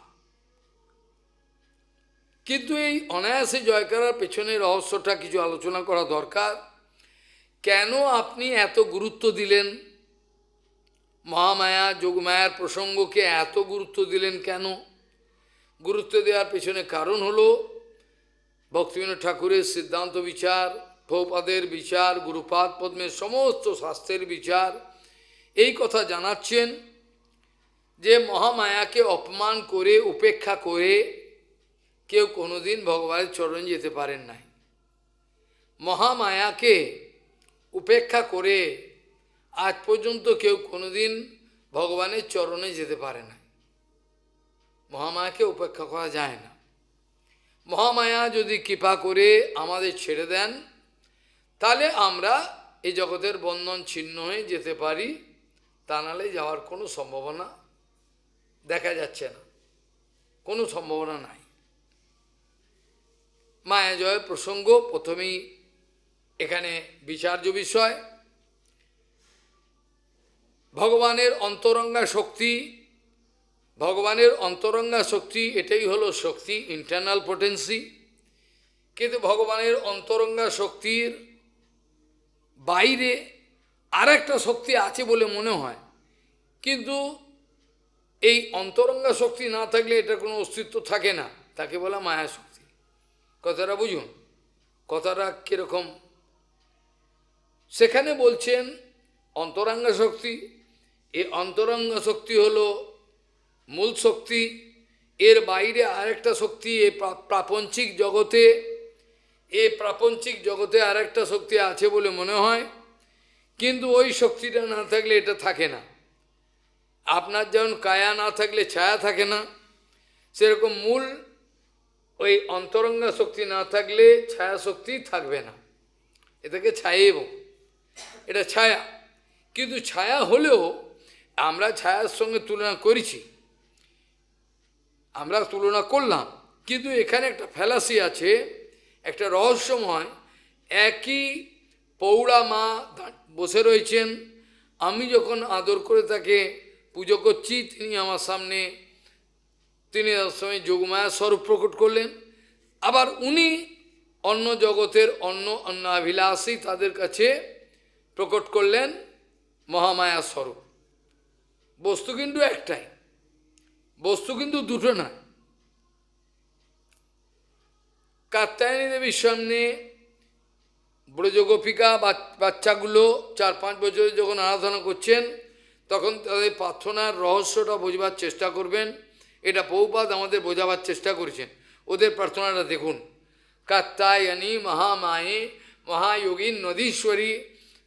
কিন্তু এই অনায়াসে জয় করার পেছনে রহস্যটা কিছু আলোচনা করা দরকার। কেন আপনি এত গুরুত্ব দিলেন মহামায়া যোগমায়ার প্রসঙ্গকে, এত গুরুত্ব দিলেন কেন? গুরুত্ব দেওয়ার পেছনে কারণ হলো ভক্তিবিনোদ ঠাকুরের সিদ্ধান্ত বিচার, প্রভুপাদের বিচার, গুরুপাদ পদ্মের সমস্ত শাস্ত্রের বিচার এই কথা জানাচ্ছেন যে মহামায়াকে অপমান করে উপেক্ষা করে কেউ কোনোদিন ভগবানের চরণ যেতে পারেন নাই। মহামায়াকে উপেক্ষা করে আজ পর্যন্ত কেউ কোনোদিন ভগবানের চরণে যেতে পারে না। মহামায়াকে উপেক্ষা করা যায় না। মহামায়া যদি কৃপা করে আমাদের ছেড়ে দেন, তাহলে আমরা এই জগতের বন্ধন ছিন্ন হয়ে যেতে পারি, তা নাহলে যাওয়ার কোনো সম্ভাবনা দেখা যাচ্ছে না, কোনো সম্ভাবনা নাই। মায়া জয় প্রসঙ্গ প্রথমেই এখানে বিচার্য বিষয়। ভগবানের অন্তরঙ্গা শক্তি, ভগবানের অন্তরঙ্গা শক্তি এটাই হলো শক্তি, ইন্টারনাল পোটেন্সি। কিন্তু ভগবানের অন্তরঙ্গা শক্তির বাইরে আর একটা শক্তি আছে বলে মনে হয়, কিন্তু এই অন্তরঙ্গা শক্তি না থাকলে এটার কোনো অস্তিত্ব থাকে না, তাকে বলা মায়া শক্তি। কথাটা বুঝুন, কথাটা কীরকম। সেখানে বলছেন অন্তরঙ্গা শক্তি, এই অন্তরঙ্গা শক্তি হলো মূল শক্তি, এর বাইরে আরেকটা শক্তি এই প্রাপঞ্চিক জগতে আরেকটা শক্তি আছে বলে মনে হয়, কিন্তু ওই শক্তিটা না থাকলে এটা থাকে না। আপনার যেমন কায়া না থাকলে ছায়া থাকে না, সেরকম মূল ওই অন্তরঙ্গা শক্তি না থাকলে ছায়া শক্তি থাকবে না, এটাকে ছায়েব, এটা ছায়া। কিন্তু ছায়া হলেও আমরা ছায়ার সঙ্গে তুলনা করেছি, আমরা তুলনা করলাম, কিন্তু এখানে একটা ফ্যালাসি আছে, একটা রহস্যময়। একই পৌড়া মা বসে রয়েছেন, আমি যখন আদর করে তাকে পুজো করছি, তিনি আমার সামনে, তিনি তার সময় যোগমায়া স্বরূপ প্রকট করলেন। আবার উনি অন্য জগতের অন্য অভিলাষী তাদের কাছে প্রকট করলেন মহামায়া স্বরূপ। বস্তু কিন্তু একটাই, বস্তু কিন্তু দুটো নয়। কাত্যায়নী দেবীর সামনে ব্রজগোপিকা বাচ্চাগুলো 4-5 বছর যখন আরাধনা করছেন, তখন তাদের প্রার্থনার রহস্যটা বোঝবার চেষ্টা করবেন। এটা বহুপাদ আমাদের বোঝাবার চেষ্টা করেছেন, ওদের প্রার্থনাটা দেখুন। কাত্যায়নী মহামায়ে মহাযোগী নদীশ্বরী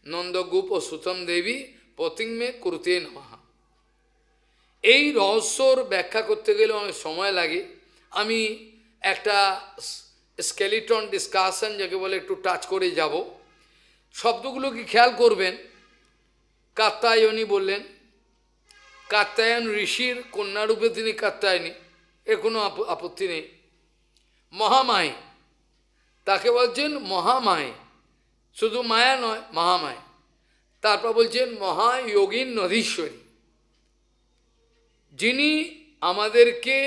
নন্দগোপ ও সুতম দেবী পতিংমে কুরুতে নমঃ। এই রহস্যর ব্যাখ্যা করতে গেলে অনেক সময় লাগে। আমি একটা স্কেলিটন ডিসকাশন যাকে বলে একটু টাচ করে যাব। শব্দগুলো কি খেয়াল করবেন। কাত্যায়নী বললেন, কাত্যায়ন ঋষির কন্যারূপে তিনি কাত্যায়নী, এর কোনো আপত্তি নেই। মহামায়, তাকে বলছেন মহামায়, শুধু মায়া নয়, মহামায়। তারপর বলছেন মহাযোগীন নদীশ্বরী, যিনি আমাদেরকে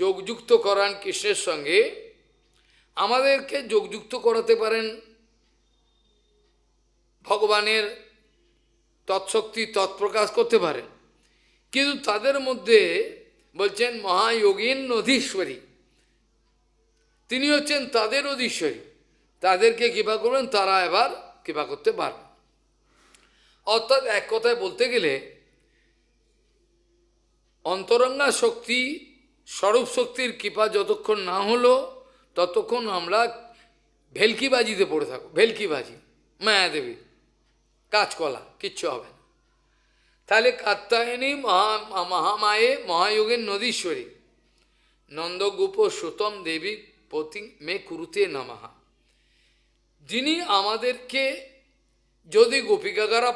যোগযুক্ত করান কৃষ্ণের সঙ্গে, আমাদেরকে যোগযুক্ত করাতে পারেন ভগবানের তৎশক্তি তৎপ্রকাশ করতে পারেন। কিন্তু তাদের মধ্যে বলছেন মহাযোগীন অধীশ্বরী, তিনি হচ্ছেন তাদের অধীশ্বরী। তাদেরকে কৃপা করবেন, তারা এবার কৃপা করতে পারবেন। অর্থাৎ এক কথায় বলতে গেলে অন্তরঙ্গা শক্তি স্বরূপ শক্তির কৃপা যতক্ষণ না হলো ততক্ষণ আমরা ভেলকিবাজিতে পড়ে থাকবো। ভেলকিবাজি, মায়াদেবী কাজকলা, কিচ্ছু হবে না। তাহলে কাত্যায়নী মহামায়ে মহাযোগের নদীশ্বরী নন্দগোপ সুতম দেবী পতি মে কুরুতে নমঃ, যিনি আমাদেরকে, যদি গোপিকাগারা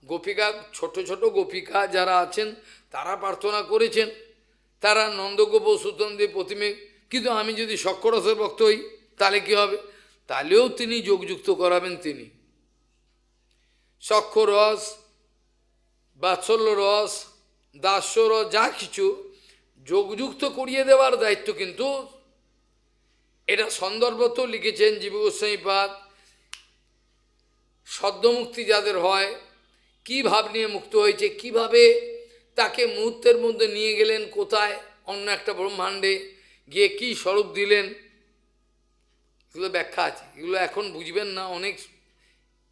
গোপিকা ছোট ছোট গোপিকা যারা আছেন তারা প্রার্থনা করেছেন, তারা নন্দগোপ সুতম দেবী প্রতিমে, কিন্তু আমি যদি সক্ষরসের ভক্ত হই তাহলে কী হবে? তাহলেও তিনি যোগযুক্ত করাবেন। তিনি সক্ষরস, বাৎসল্য রস, দাস্য রস, যা কিছু যোগযুক্ত করিয়ে দেওয়ার দায়িত্ব কিন্তু, এটা সন্দর্ভ তো লিখেছেন জীব গোস্বামীপাদ। সদ্যমুক্তি যাদের হয়, কী ভাব নিয়ে মুক্ত হয়েছে, কিভাবে তাকে মুহূর্তের মধ্যে নিয়ে গেলেন কোথায়, অন্য একটা ব্রহ্মাণ্ডে গিয়ে কি স্বরূপ দিলেন, এগুলো ব্যাখ্যা আছে। এগুলো এখন বুঝবেন না, অনেক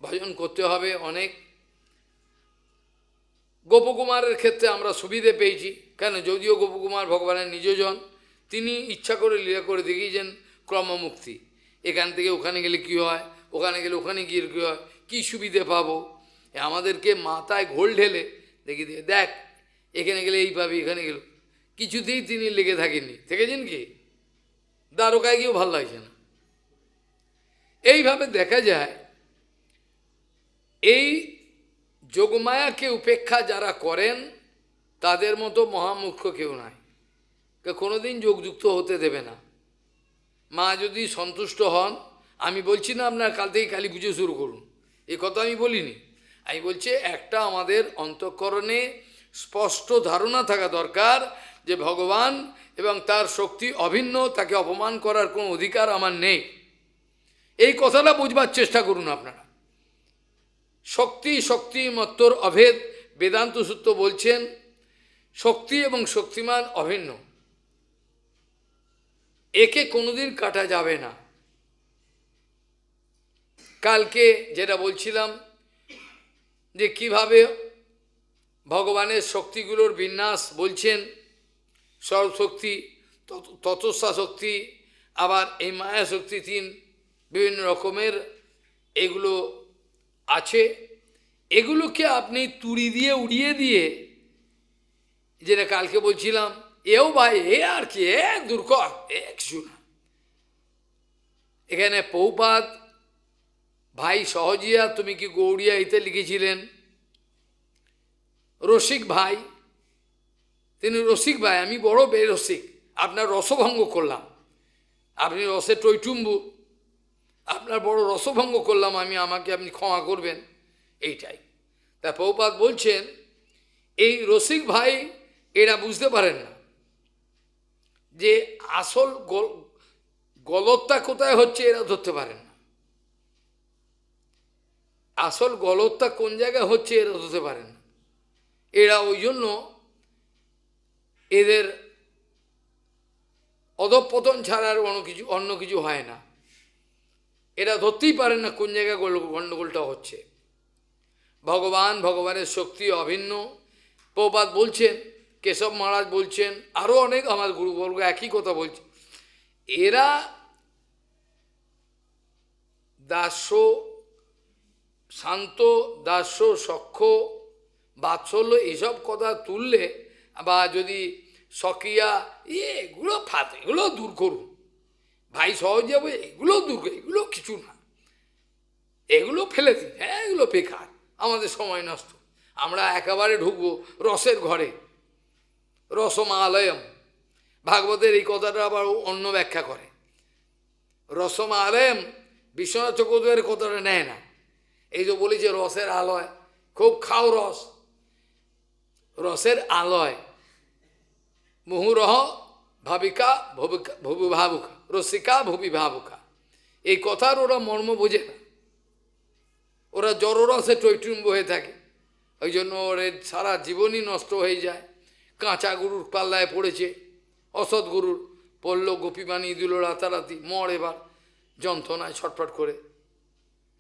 ভজন করতে হবে। অনেক গোপকুমারের ক্ষেত্রে আমরা সুবিধে পেয়েছি, কেন, যদিও গোপকুমার ভগবানের নিজজন, তিনি ইচ্ছা করে লীলা করে দেখিয়েছেন ক্রমমুক্তি। এখান থেকে ওখানে গেলে কী হয়, ওখানে গেলে ওখানে গিয়ে কী হয়, কী সুবিধে পাবো, আমাদেরকে মাথায় ঘোল ঢেলে দেখি দিয়ে দেখ, এখানে গেলে এই পাবি, এখানে গেল, কিছুতেই তিনি লেগে থাকেননি। দেখেছেন কি, দ্বারকায় গিয়েও ভাল লাগছে না। এইভাবে দেখা যায় এই যোগমায়াকে উপেক্ষা যারা করেন তাদের মতো মহামূর্খ কেউ নাই, কোনোদিন যোগযুক্ত হতে দেবে না। মা যদি সন্তুষ্ট হন, আমি বলছি না আপনার কাল থেকে কালী পুজো শুরু করুন, এ কথা আমি বলিনি। আমি বলছি একটা আমাদের অন্তঃকরণে স্পষ্ট ধারণা থাকা দরকার যে ভগবান এবং তার শক্তি অভিন্ন, তাকে অপমান করার কোনো অধিকার আমার নেই। এই কথাটা বুঝবার চেষ্টা করুন আপনারা। শক্তিমত্তর অভেদ, বেদান্ত সূত্র বলছেন শক্তি এবং শক্তিমান অভিন্ন, একে কোনোদিন কাটা যাবে না। কালকে যেটা বলছিলাম যে কিভাবে ভগবানের শক্তিগুলোর বিন্যাস বলছেন, সর্বশক্তি, ততস্যা শক্তি, আবার এই মায়া শক্তি, তিন বিভিন্ন রকমের এগুলো আছে। এগুলোকে আপনি তুড়ি দিয়ে উড়িয়ে দিয়ে, যেটা কালকে বলছিলাম, এও ভাই এ আর কি, এ দূর কর, এ কিছু না, এখানে পৌপাদ ভাই সহজিয়া তুমি কি গৌড়িয়া ইতে লিখেছিলেন, রসিক ভাই, তিনি রসিক ভাই, আমি বড় বেরসিক, আপনার রসভঙ্গ করলাম, আপনি রসে টৈটুম্বু, আপনার বড় রসভঙ্গ করলাম আমি, আমাকে আপনি ক্ষমা করবেন, এইটাই। তা পৌপাদ বলছেন এই রসিক ভাই এরা বুঝতে পারেন না যে আসল গলতটা কোথায় হচ্ছে, এরা ধরতে পারেন না, আসল গলতটা কোন জায়গায় হচ্ছে এরা ধরতে পারেন না। এরা ওই জন্য এদের অধঃপতন ছাড়া আর অন্য কিছু হয় না, এরা ধরতেই পারেন না কোন জায়গায় গণ্ডগোলটা হচ্ছে। ভগবানের শক্তি অভিন্ন। প্রভুপাদ বলছেন, কেশব মহারাজ বলছেন, আরও অনেক আমার গুরুবর্গ একই কথা বলছে, এরা দাস্য শান্ত, দাস্য সখ্য বাৎসল্য এইসব কথা তুললে, বা যদি স্বকীয়া এগুলো ফাত, এগুলো দূর করুন, ভাই সহজ যাবে, এগুলো দূর করুন, এগুলো কিছু না, এগুলো ফেলে দিন, হ্যাঁ এগুলো বেকার, আমাদের সময় নষ্ট, আমরা একেবারে ঢুকবো রসের ঘরে, রসমালয়ম। ভাগবতের এই কথাটা আবার অন্য ব্যাখ্যা করে, রসমালয়ম বিশ্বনাথ চক্রবর্তীর কথাটা নেয় না, এই যে বলেছে রসের আলয়, খুব খাও রস, রসের আলয়, মুহুরহ ভাবিকা ভবি ভাবুকা, রসিকা ভবি ভাবুকা, এই কথার ওরা মর্ম বোঝে না, ওরা জড়রসে টৈটুম্ব হয়ে থাকে, ওই জন্য ওর সারা জীবনই নষ্ট হয়ে যায়। কাঁচা গুরুর পাল্লায় পড়েছে, অসৎ গুরুর পড়ল, গোপী বানিয়ে দিল রাতারাতি, মর এবার যন্ত্রণায় ছটফট করে,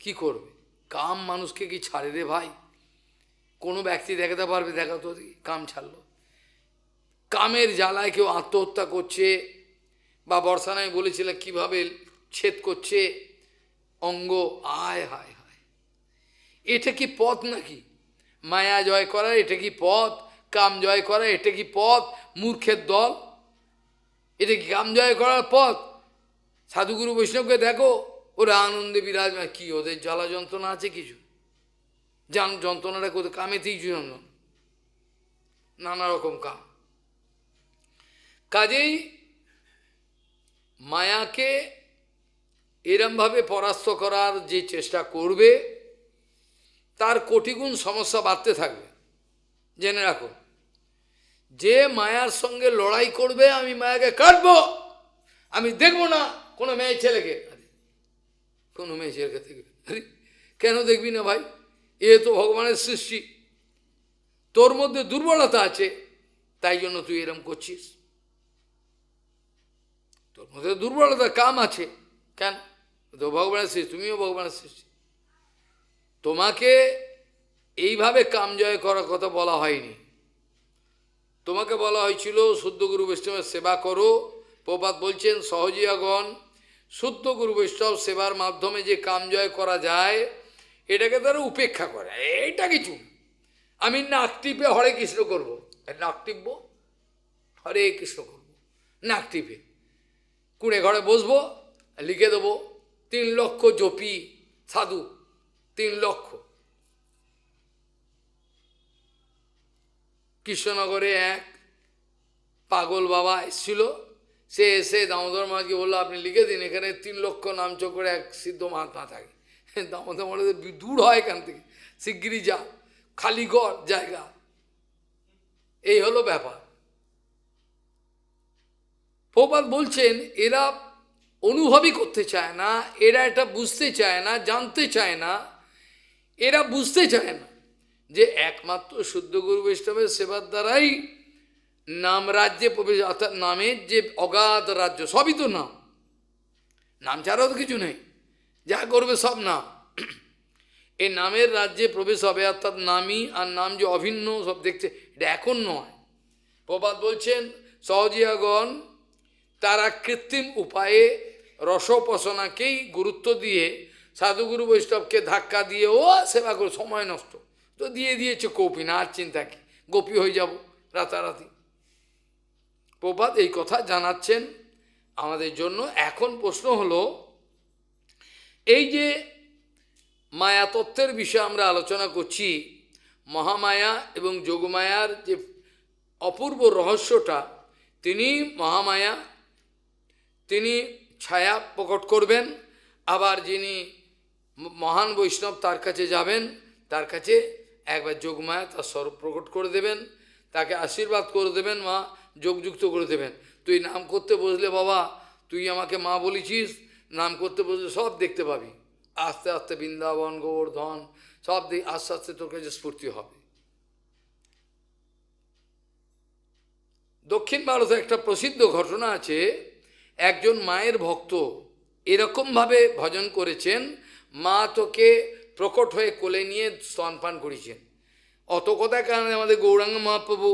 কি করবে? কাম মানুষকে কি ছাড়ে রে ভাই? কোনো ব্যক্তি দেখাতে পারবে, দেখাতো কাম ছাড়লো, কামের জ্বালায় কেউ আত্মহত্যা করছে, বা বর্ষানায় বলেছিল কিভাবে ছেদ করছে অঙ্গ, আয় হায় হায়, এটা কি পথ নাকি? মায়া জয় করা এটা কি পথ? কাম জয় করা এটা কি পথ? মূর্খের দল, এটা কি কাম জয় করার পথ? সাধুগুরু বৈষ্ণবকে দেখো, ওরা আনন্দে বিরাজমান, কি ওদের জ্বালা যন্ত্রণা আছে কিছু? যন্ত্রণাটা কোথায়? কামেতেই যন্ত্রণা, নানা রকম কাম। কাজেই মায়াকে এরমভাবে পরাস্ত করার যে চেষ্টা করবে, তার কোটিগুণ সমস্যা বাড়তে থাকবে। জেনে রাখুন, যে মায়ার সঙ্গে লড়াই করবে, আমি মায়াকে কাটবো, আমি দেখবো না কোনো মেয়ে ছেলেকে, কোনো মেয়ে ছেলেকে দেখবে, আরে কেন দেখবি না ভাই? এ তো ভগবানের সৃষ্টি, তোর মধ্যে দুর্বলতা আছে, তাই জন্য তুই এরম করছিস, তোর মধ্যে দুর্বলতা, কাম আছে, কেন? তো ভগবানের সৃষ্টি, তুমিও ভগবানের সৃষ্টি, তোমাকে এইভাবে কাম জয় করার কথা বলা হয়নি, তোমাকে বলা হয়েছিল শুদ্ধ গুরু বৈষ্ণবের সেবা করো। প্রপাত বলছেন সহজিয়াগণ, শুদ্ধ গুরু বৈষ্ণব সেবার মাধ্যমে যে কাম জয় করা যায়, এটাকে তারা উপেক্ষা করে, এটা কিছু, আমি নাক টিপে হরে কৃষ্ণ করবো, নাক টিপবো, হরে কৃষ্ণ করবো, নাক টিপে কুড়ে ঘরে বসবো, লিখে দেবো 3 লক্ষ জপি সাধু, 3 লক্ষ। কৃষ্ণনগরে এক পাগল বাবা এসেছিল, সে এসে দামোদর মহারাজকে বললো আপনি লিখে দিন, এখানে 3 লক্ষ নাম চক্রে এক সিদ্ধ মহাত্মা থাকে। দামোদর মহারাজ দূর হয় এখান থেকে, শিগগিরই যা, খালি ঘর জায়গা, এই হলো ব্যাপার। প্রপাত বলছেন এরা অনুভবই করতে চায় না, এরা এটা বুঝতে চায় না, জানতে চায় না, এরা বুঝতে চায় না যে একমাত্র শুদ্ধ গুরু বৈষ্ণবের সেবার দ্বারাই নাম রাজ্যে প্রবেশ, অর্থাৎ নামের যে অগাধ রাজ্য, সবই তো নাম, নাম ছাড়াও তো কিছু নেই, যা করবে সব নাম, এই নামের রাজ্যে প্রবেশ হবে, অর্থাৎ নামই আর নাম যে অভিন্ন সব দেখছে, এটা এখন নয়। প্রপাত বলছেন সহজিয়াগণ তারা কৃত্রিম উপায়ে রসোপাসনাকেই গুরুত্ব দিয়ে সাধুগুরু বৈষ্ণবকে ধাক্কা দিয়ে ও সেবা করে সময় নষ্ট, তো দিয়ে দিয়েছে কপি, না আর চিন্তা কি, গোপী হয়ে যাব রাতারাতি। প্রপাত এই কথা জানাচ্ছেন আমাদের জন্য। এখন প্রশ্ন হলো এই যে মায়াতত্ত্বের বিষয়ে আমরা আলোচনা করছি, মহামায়া এবং যোগমায়ার যে অপূর্ব রহস্যটা, তিনি মহামায়া, তিনি ছায়া প্রকট করবেন, আবার যিনি মহান বৈষ্ণব তার কাছে যাবেন, তার কাছে একবার যোগমায়া তার স্বরূপ প্রকট করে দেবেন, তাকে আশীর্বাদ করে দেবেন, মা যোগযুক্ত করে দেবেন। তুই নাম করতে বসলে বাবা, তুই আমাকে মা বলেছিস, নাম করতে বসলে সব দেখতে পাবি, আস্তে আস্তে বৃন্দাবন গোবর্ধন সব আস্তে আস্তে তোর কাছে স্ফূর্তি হবে। দক্ষিণ ভারতে একটা প্রসিদ্ধ ঘটনা আছে, একজন মায়ের ভক্ত এরকমভাবে ভজন করেছেন, মা তোকে প্রকট হয়ে কোলে নিয়ে স্তনপান করেছেন। অত কথার কারণে আমাদের গৌরাঙ্গ মহাপ্রভু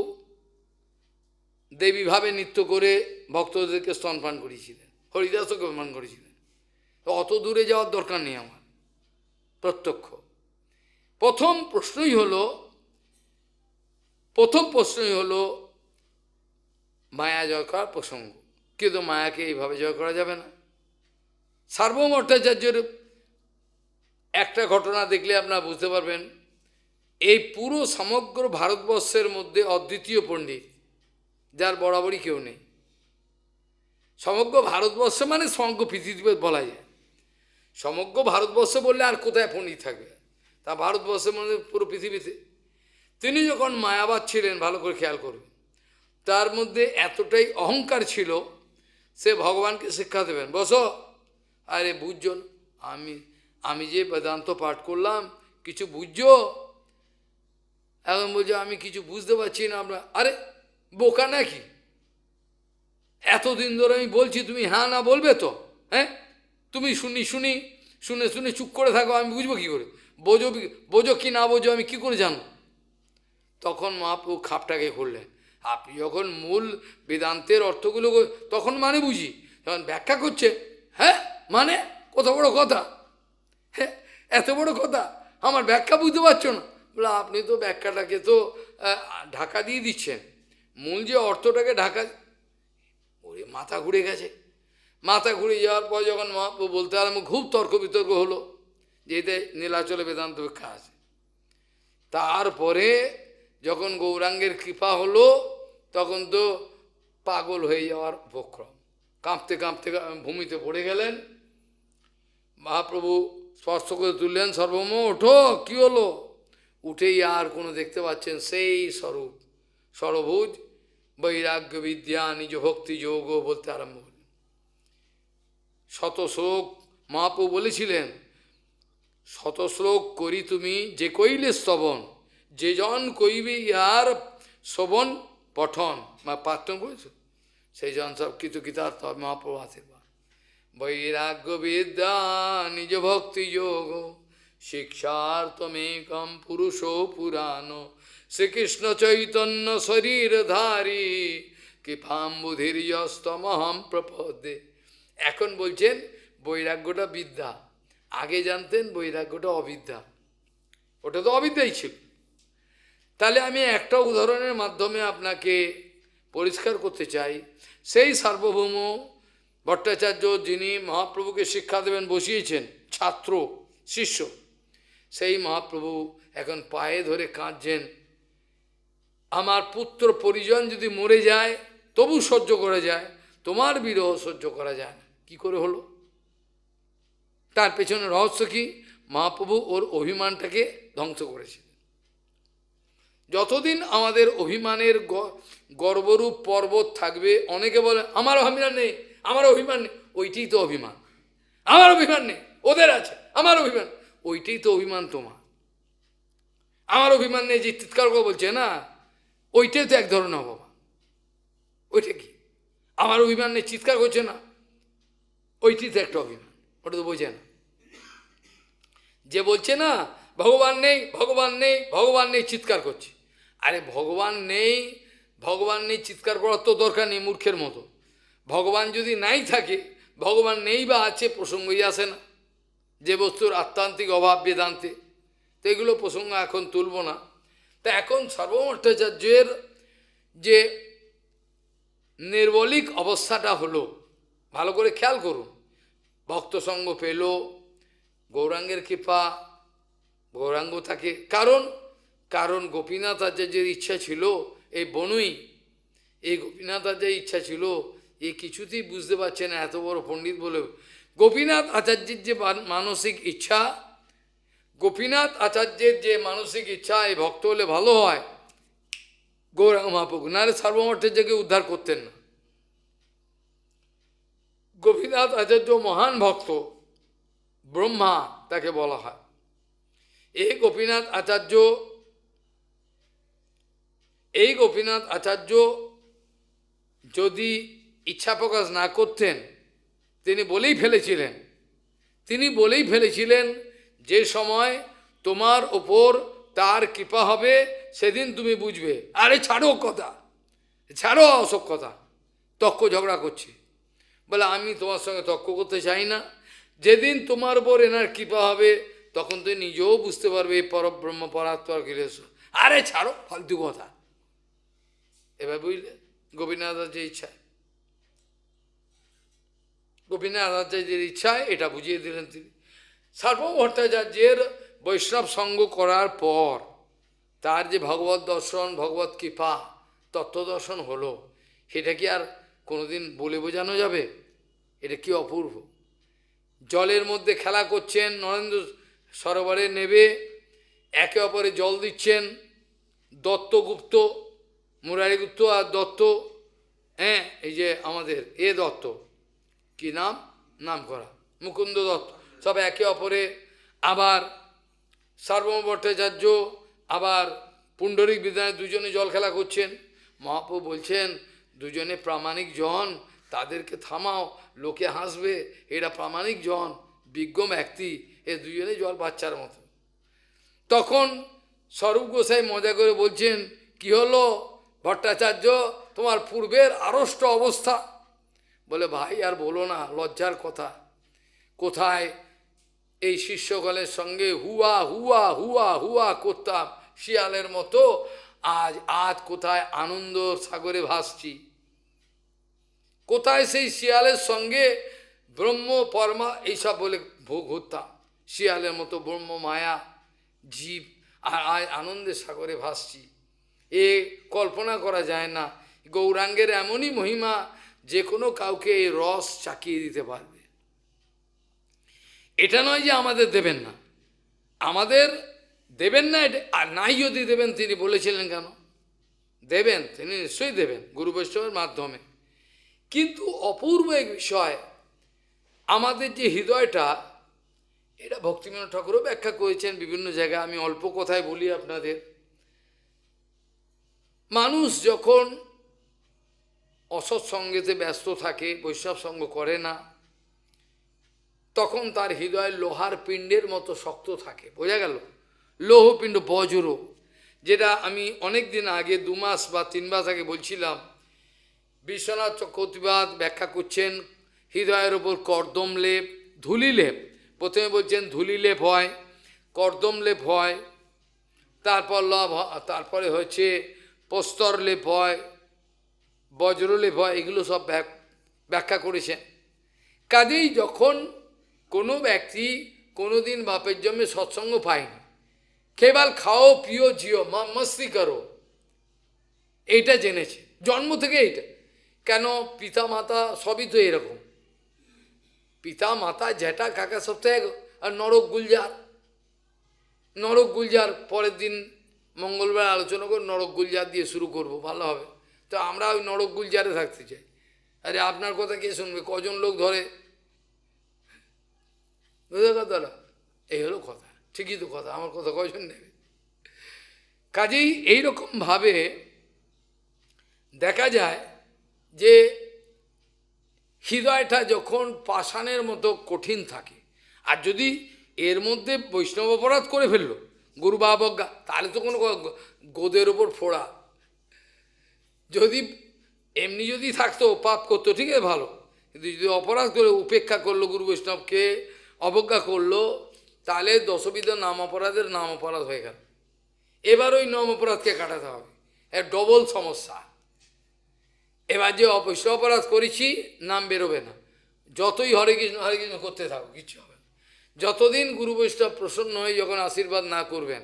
দেবীভাবে নৃত্য করে ভক্তদেরকে স্তনপান করিয়েছিলেন, হরিদাসও স্তনপান করেছিলেন। তো অত দূরে যাওয়ার দরকার নেই আমার, প্রত্যক্ষ। প্রথম প্রশ্নই হলো মায়া জয় করার প্রসঙ্গ, কিন্তু মায়াকে এইভাবে জয় করা যাবে না। সার্বভৌম ভট্টাচার্যের একটা ঘটনা দেখলে আপনারা বুঝতে পারবেন, এই পুরো সমগ্র ভারতবর্ষের মধ্যে অদ্বিতীয় পণ্ডিত, যার বরাবরই কেউ নেই। সমগ্র ভারতবর্ষ মানে সমগ্র পৃথিবীতে বলা যায়, সমগ্র ভারতবর্ষ বললে আর কোথায় পণ্ডিত থাকবে, তা ভারতবর্ষের মধ্যে পুরো পৃথিবীতে। তিনি যখন মায়াবাদ ছিলেন, ভালো করে খেয়াল করবেন, তার মধ্যে এতটাই অহংকার ছিল, সে ভগবানকে শিক্ষা দেবেন, বসো, আরে বুঝছো আমি যে বেদান্ত পাঠ করলাম কিছু বুঝছো? এখন বলছো আমি কিছু বুঝতে পারছি না। আমরা আরে বোকা নাকি? এতদিন ধরে আমি বলছি, তুমি হ্যাঁ না বলবে তো? হ্যাঁ, তুমি শুনে চুপ করে থাকো, আমি বুঝবো কী করে? বোঝো কি না বোঝো আমি কী করে জানবো? তখন মহাপ্রভু খাপটাকে খুললেন, আপনি যখন মূল বেদান্তের অর্থগুলো তখন মানে বুঝি, যখন ব্যাখ্যা করছে, হ্যাঁ মানে কত বড় কথা, হ্যাঁ এত বড় কথা, আমার ব্যাখ্যা বুঝতে পারছো না? বলে আপনি তো ব্যাখ্যাটাকে তো ঢাকা দিয়ে দিচ্ছেন, মূল যে অর্থটাকে ঢাকা। ওরে মাথা ঘুরে গেছে। মাথা ঘুরে যাওয়ার পর যখন মহাপ্রভু বলতে আরম্ভ, খুব তর্ক বিতর্ক হলো, যে এতে নীলাচলে বেদান্ত ব্যাখ্যা আছে। তারপরে যখন গৌরাঙ্গের কৃপা হলো, তখন তো পাগল হয়ে যাওয়ার উপক্রম, কাঁপতে কাঁপতে ভূমিতে পড়ে গেলেন। মহাপ্রভু স্পর্শ করে তুললেন, সর্বম ওঠো, কি হলো? উঠেই আর কোনো দেখতে পাচ্ছেন সেই স্বরূপ, সরভুজ, বৈরাগ্য বিদ্যা নিজ ভক্তি যোগ বলতে আরম্ভ করলেন। শত শ্লোক মহাপ্রভু বলেছিলেন, শত শ্লোক করি তুমি যে কইলে স্তবন, যে জন কইবে ইহার শোভন পঠন বা পাঠন করেছে, সেই জন সব কৃতকৃতার্থ মহাপ্রভু আশীর্বাদ। বৈরাগ্য বিদ্যা নিজ ভক্তি যোগ শিক্ষার্থমেকম পুরুষ পুরাণ শ্রীকৃষ্ণ চৈতন্য শরীরধারী কৃপাম্বুধির্যস্তমহম প্রপদে। এখন বলছেন বৈরাগ্যটা বিদ্যা, আগে জানতেন বৈরাগ্যটা অবিদ্যা, ওটা তো অবিদ্যাই ছিল। তাহলে আমি একটা উদাহরণের মাধ্যমে আপনাকে পরিষ্কার করতে চাই, সেই সার্বভৌম ভট্টাচার্য যিনি মহাপ্রভুকে শিক্ষা দেবেন বসিয়েছেন, ছাত্র শিষ্য, সেই মহাপ্রভু এখন পায়ে ধরে কাঁদছেন, আমার পুত্র পরিজন যদি মরে যায় তবু সহ্য করা যায়, তোমার বিরহ সহ্য করা যায় না। কী করে হলো? তার পেছনে রহস্য কি? মহাপ্রভু ওর অভিমানটাকে ধ্বংস করেছে। যতদিন আমাদের অভিমানের গর্বরূপ পর্বত থাকবে, অনেকে বলে আমার অভিমান নেই, আমার অভিমান নেই, ওইটাই তো অভিমান। আমার অভিমান নেই, ওদের আছে, আমার অভিমান, ওইটাই তো অভিমান তোমার। আমার অভিমান নেই যে চিৎকার করে বলছে না, ওইটাই তো এক ধরনের অপমান। ওইটা কি? আমার অভিমান নেই চিৎকার করছে না, ওইটাই তো একটা অভিমান, ওটা তো বোঝে না। যে বলছে না ভগবান নেই, ভগবান নেই, ভগবান নেই চিৎকার করছে, আরে ভগবান নেই, ভগবান নেই চিৎকার করার তো দরকার নেই, মূর্খের মতো। ভগবান যদি নাই থাকে, ভগবান নেই বা আছে প্রসঙ্গই আসে না, যে বস্তুর আত্মান্তিক অভাব বেদান্তে, তো এগুলো প্রসঙ্গ এখন তুলব না। তা এখন সর্বভট্টাচার্যের যে নির্বলিক অবস্থাটা হলো, ভালো করে খেয়াল করুন, ভক্তসঙ্গ পেল, গৌরাঙ্গের কৃপা, গৌরাঙ্গ থাকে। কারণ কারণ গোপীনাথ আচার্যের ইচ্ছা ছিল, এই বনুই, এই গোপীনাথ আচার্যের ইচ্ছা ছিল, এ কিছুতেই বুঝতে পারছে না এত বড় পণ্ডিত বলে। গোপীনাথ আচার্যের যে মানসিক ইচ্ছা, গোপীনাথ আচার্যের যে মানসিক ইচ্ছা, এই ভক্ত হলে ভালো হয়, গৌরাঙ্গ মহাপ্রভু নাহলে সার্বভৌমাচার্যকে উদ্ধার করতেন না। গোপীনাথ আচার্য মহান ভক্ত, ব্রহ্মা তাকে বলা হয়। এই গোপীনাথ আচার্য যদি ইচ্ছা প্রকাশ না করতেন, তিনি বলেই ফেলেছিলেন যে সময় তোমার ওপর তার কৃপা হবে সেদিন তুমি বুঝবে। আরে ছাড়ো কথা, ছাড়ো অসব কথা, তর্ক ঝগড়া করছে। বলে আমি তোমার সঙ্গে তর্ক করতে চাই না, যেদিন তোমার ওপর এনার কৃপা হবে তখন তুই নিজেও বুঝতে পারবে এই পরব্রহ্ম পরাত্পর গিরেশ্বর। আরে ছাড়ো ফালতু কথা। এবার বুঝলে গোপীনাথ আচার্যের ইচ্ছা, গোপীনাথ আচার্যের ইচ্ছায় এটা বুঝিয়ে দিলেন তিনি। সার্বভৌম ভট্টাচার্যের বৈষ্ণব সঙ্গ করার পর তার যে ভগবত দর্শন, ভগবত কৃপা, তত্ত্বদর্শন হলো, সেটা কি আর কোনোদিন বলে বোঝানো যাবে? এটা কি অপূর্ব! জলের মধ্যে খেলা করছেন, নরেন্দ্র সরোবরে নেবে একে অপরে জল দিচ্ছেন, দত্তগুপ্ত, মুরারিগুপ্ত আর দত্ত, হ্যাঁ এই যে আমাদের দত্ত, কি নাম করা মুকুন্দ দত্ত, সব একে অপরে, আবার সার্বভৌম ভট্টাচার্য, আবার পুণ্ডরিক বিদ্যায় দুজনে জল খেলা করছেন। মহাপ্রভু বলছেন দুজনে প্রামাণিক জন, তাদেরকে থামাও, লোকে হাসবে, এরা প্রামাণিক জন, বিজ্ঞ ব্যক্তি, এ দুজনে জল বাচ্চার মতো। তখন স্বরূপ গোসাই মজা করে বলছেন, কি হলো ভট্টাচার্য, তোমার পূর্বের আড়ষ্ট অবস্থা? বলে ভাই আর বলো না, লজ্জার কথা। কোথায় এই শিষ্যগণের সঙ্গে হুয়া হুয়া হুয়া হুয়া করতাম শিয়ালের মতো, আজ কোথায় আনন্দ সাগরে ভাসছি। কোথায় সেই শিয়ালের সঙ্গে ব্রহ্ম পরমা এইসব বলে ঘুরতাম, শিয়ালের মতো ব্রহ্ম মায়া জীব, আর আজ আনন্দের সাগরে ভাসছি। এ কল্পনা করা যায় না। গৌরাঙ্গের এমনই মহিমা, যে কোনো কাউকে এই রস চাকিয়ে দিতে পারবে। এটা নয় যে আমাদের দেবেন না, আমাদের দেবেন না, এটা আর নাই যদি দেবেন, তিনি বলেছিলেন কেন দেবেন, তিনি নিশ্চয়ই দেবেন গুরু বৈষ্ণবের মাধ্যমে। কিন্তু অপূর্ব এক বিষয়, আমাদের যে হৃদয়টা, এটা ভক্তিবিনোদ ঠাকুরও ব্যাখ্যা করেছেন বিভিন্ন জায়গায়, আমি অল্প কথায় বলি আপনাদের। মানুষ যখন অসৎসঙ্গেতে ব্যস্ত থাকে, বৈষ্ণব সঙ্গ করে না, তখন তার হৃদয় লোহার পিণ্ডের মতো শক্ত থাকে। বোঝা গেল? লৌহপিণ্ড, বজ্র, যেটা আমি অনেক দিন আগে 2 মাস বা 3 মাস আগে বলছিলাম। বিশ্বনাথ চক্রবর্তীবাদ ব্যাখ্যা করছেন হৃদয়ের ওপর কর্দম লেপ, ধুলি লেপ। প্রথমে বলছেন ধুলি লেপ হয়, কর্দম লেপ হয়, তারপরে হচ্ছে প্রস্তর লেপ হয়, বজ্রলেপ হয়, এগুলো সব ব্যাখ্যা করেছেন। কাজেই যখন কোনো ব্যক্তি কোনোদিন বাপের জন্মে সৎসঙ্গ পায়নি, কেবল খাও পিও জিও মস্তি করো, এইটা জেনেছে জন্ম থেকে। এইটা কেন? পিতা মাতা সবই তো এরকম, পিতা মাতা জ্যাঠা কাকা সব তো এক। আর নরক গুলজার পরের দিন মঙ্গলবার আলোচনা করে নরক গুলজার দিয়ে শুরু করব, ভালো হবে। তো আমরা ওই নরক গুলজারে থাকতে চাই। আরে আপনার কথা কে শুনবে? কজন লোক ধরে, বুঝলে কথাটা? এই হলো কথা, ঠিকই তো কথা, আমার কথা কজন নেবে? কাজেই এইরকমভাবে দেখা যায় যে হৃদয়টা যখন পাষাণের মতো কঠিন থাকে, আর যদি এর মধ্যে বৈষ্ণব অপরাধ করে ফেললো, গুরু বা অবজ্ঞা, তাহলে তো কোনো গোদের ওপর ফোড়া। যদি এমনি যদি থাকতো, পাপ করতো, ঠিক আছে ভালো, কিন্তু যদি অপরাধ করে উপেক্ষা করলো, গুরু বৈষ্ণবকে অবজ্ঞা করলো, তাহলে দশবিধ নাম অপরাধের নাম অপরাধ হয়ে গেল। এবার ওই নাম অপরাধকে কাটাতে হবে, এর ডবল সমস্যা। এবার যে অপরাধ করেছি, নাম বেরোবে না, যতই হরে কৃষ্ণ করতে থাকো, কিচ্ছু হবে না। যতদিন গুরু বৈষ্ণব প্রসন্ন হয়ে যখন আশীর্বাদ না করবেন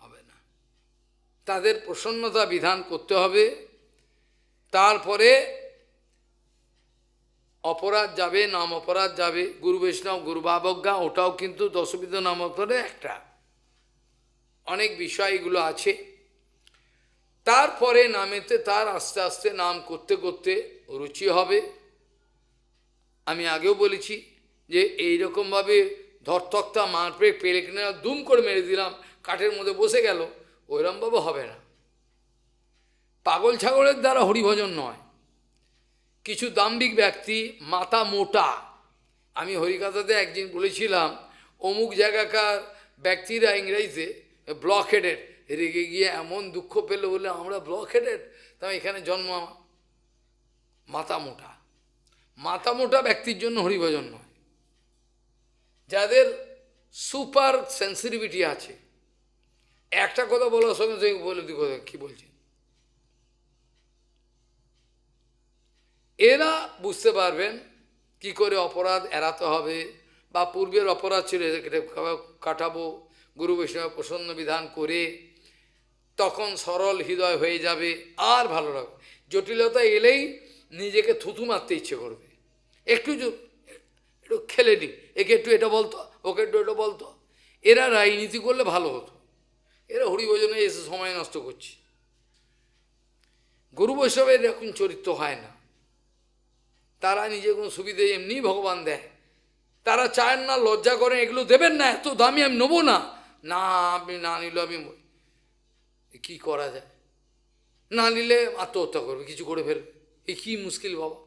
হবে না। তাদের প্রসন্নতা বিধান করতে হবে, তারপরে অপরাধ যাবে, নাম অপরাধ যাবে। গুরু বৈষ্ণব গুরু বাবজ্ঞা ওটাও কিন্তু দশবিধ নাম অপরাধে একটা, অনেক বিষয় এগুলো আছে। তারপরে নামেতে তার আস্তে আস্তে নাম করতে করতে রুচি হবে। আমি আগেও বলেছি যে এইরকমভাবে ধরতক্তা মারপে পেলে কিনে দুম করে মেরে দিলাম, কাঠের মধ্যে বসে গেল, ওইরমভাবে হবে না। পাগল ছাগলের দ্বারা হরিভজন নয়। কিছু দাম্ভিক ব্যক্তি মাথা মোটা, আমি হরিকথাতে একদিন বলেছিলাম অমুক জায়গাকার ব্যক্তিরা ইংরেজিতে ব্লক হেডেড, রেগে গিয়ে এমন দুঃখ পেল বলে আমরা ব্লক হেডেড, তা এখানে জন্ম আমার। মাথা মোটা, মাথা মোটা ব্যক্তির জন্য হরিভজন নয়। যাদের সুপার সেন্সিটিভিটি আছে, একটা কথা বলার সঙ্গে সঙ্গে বলে দি কথা কী বলছে, এরা বুঝতে পারবেন কি করে অপরাধ এড়াতে হবে, বা পূর্বের অপরাধ ছিল কাটাবো গুরু বৈষ্ণব প্রসন্ন বিধান করে, তখন সরল হৃদয় হয়ে যাবে, আর ভালো লাগবে। জটিলতা এলেই নিজেকে থুতু মারতে ইচ্ছে করবে, একটু একটু খেলে নি, একে একটু এটা বলতো, ওকে একটু এটা বলতো। এরা রাজনীতি করলে ভালো হতো, এরা হরিভজনে এসে সময় নষ্ট করছে। গুরু বৈষ্ণবের এরকম চরিত্র হয় না, তারা নিজে কোনো সুবিধে এমনি ভগবান দেয়, তারা চায় না, লজ্জা করেন, এগুলো দেবেন না, এত দামি আমি নেবো না, না আপনি না নিলে আমি কী করা যায়, না নিলে আত্মহত্যা করবে, কিছু করে ফেলবে, এ কী মুশকিল বাবা।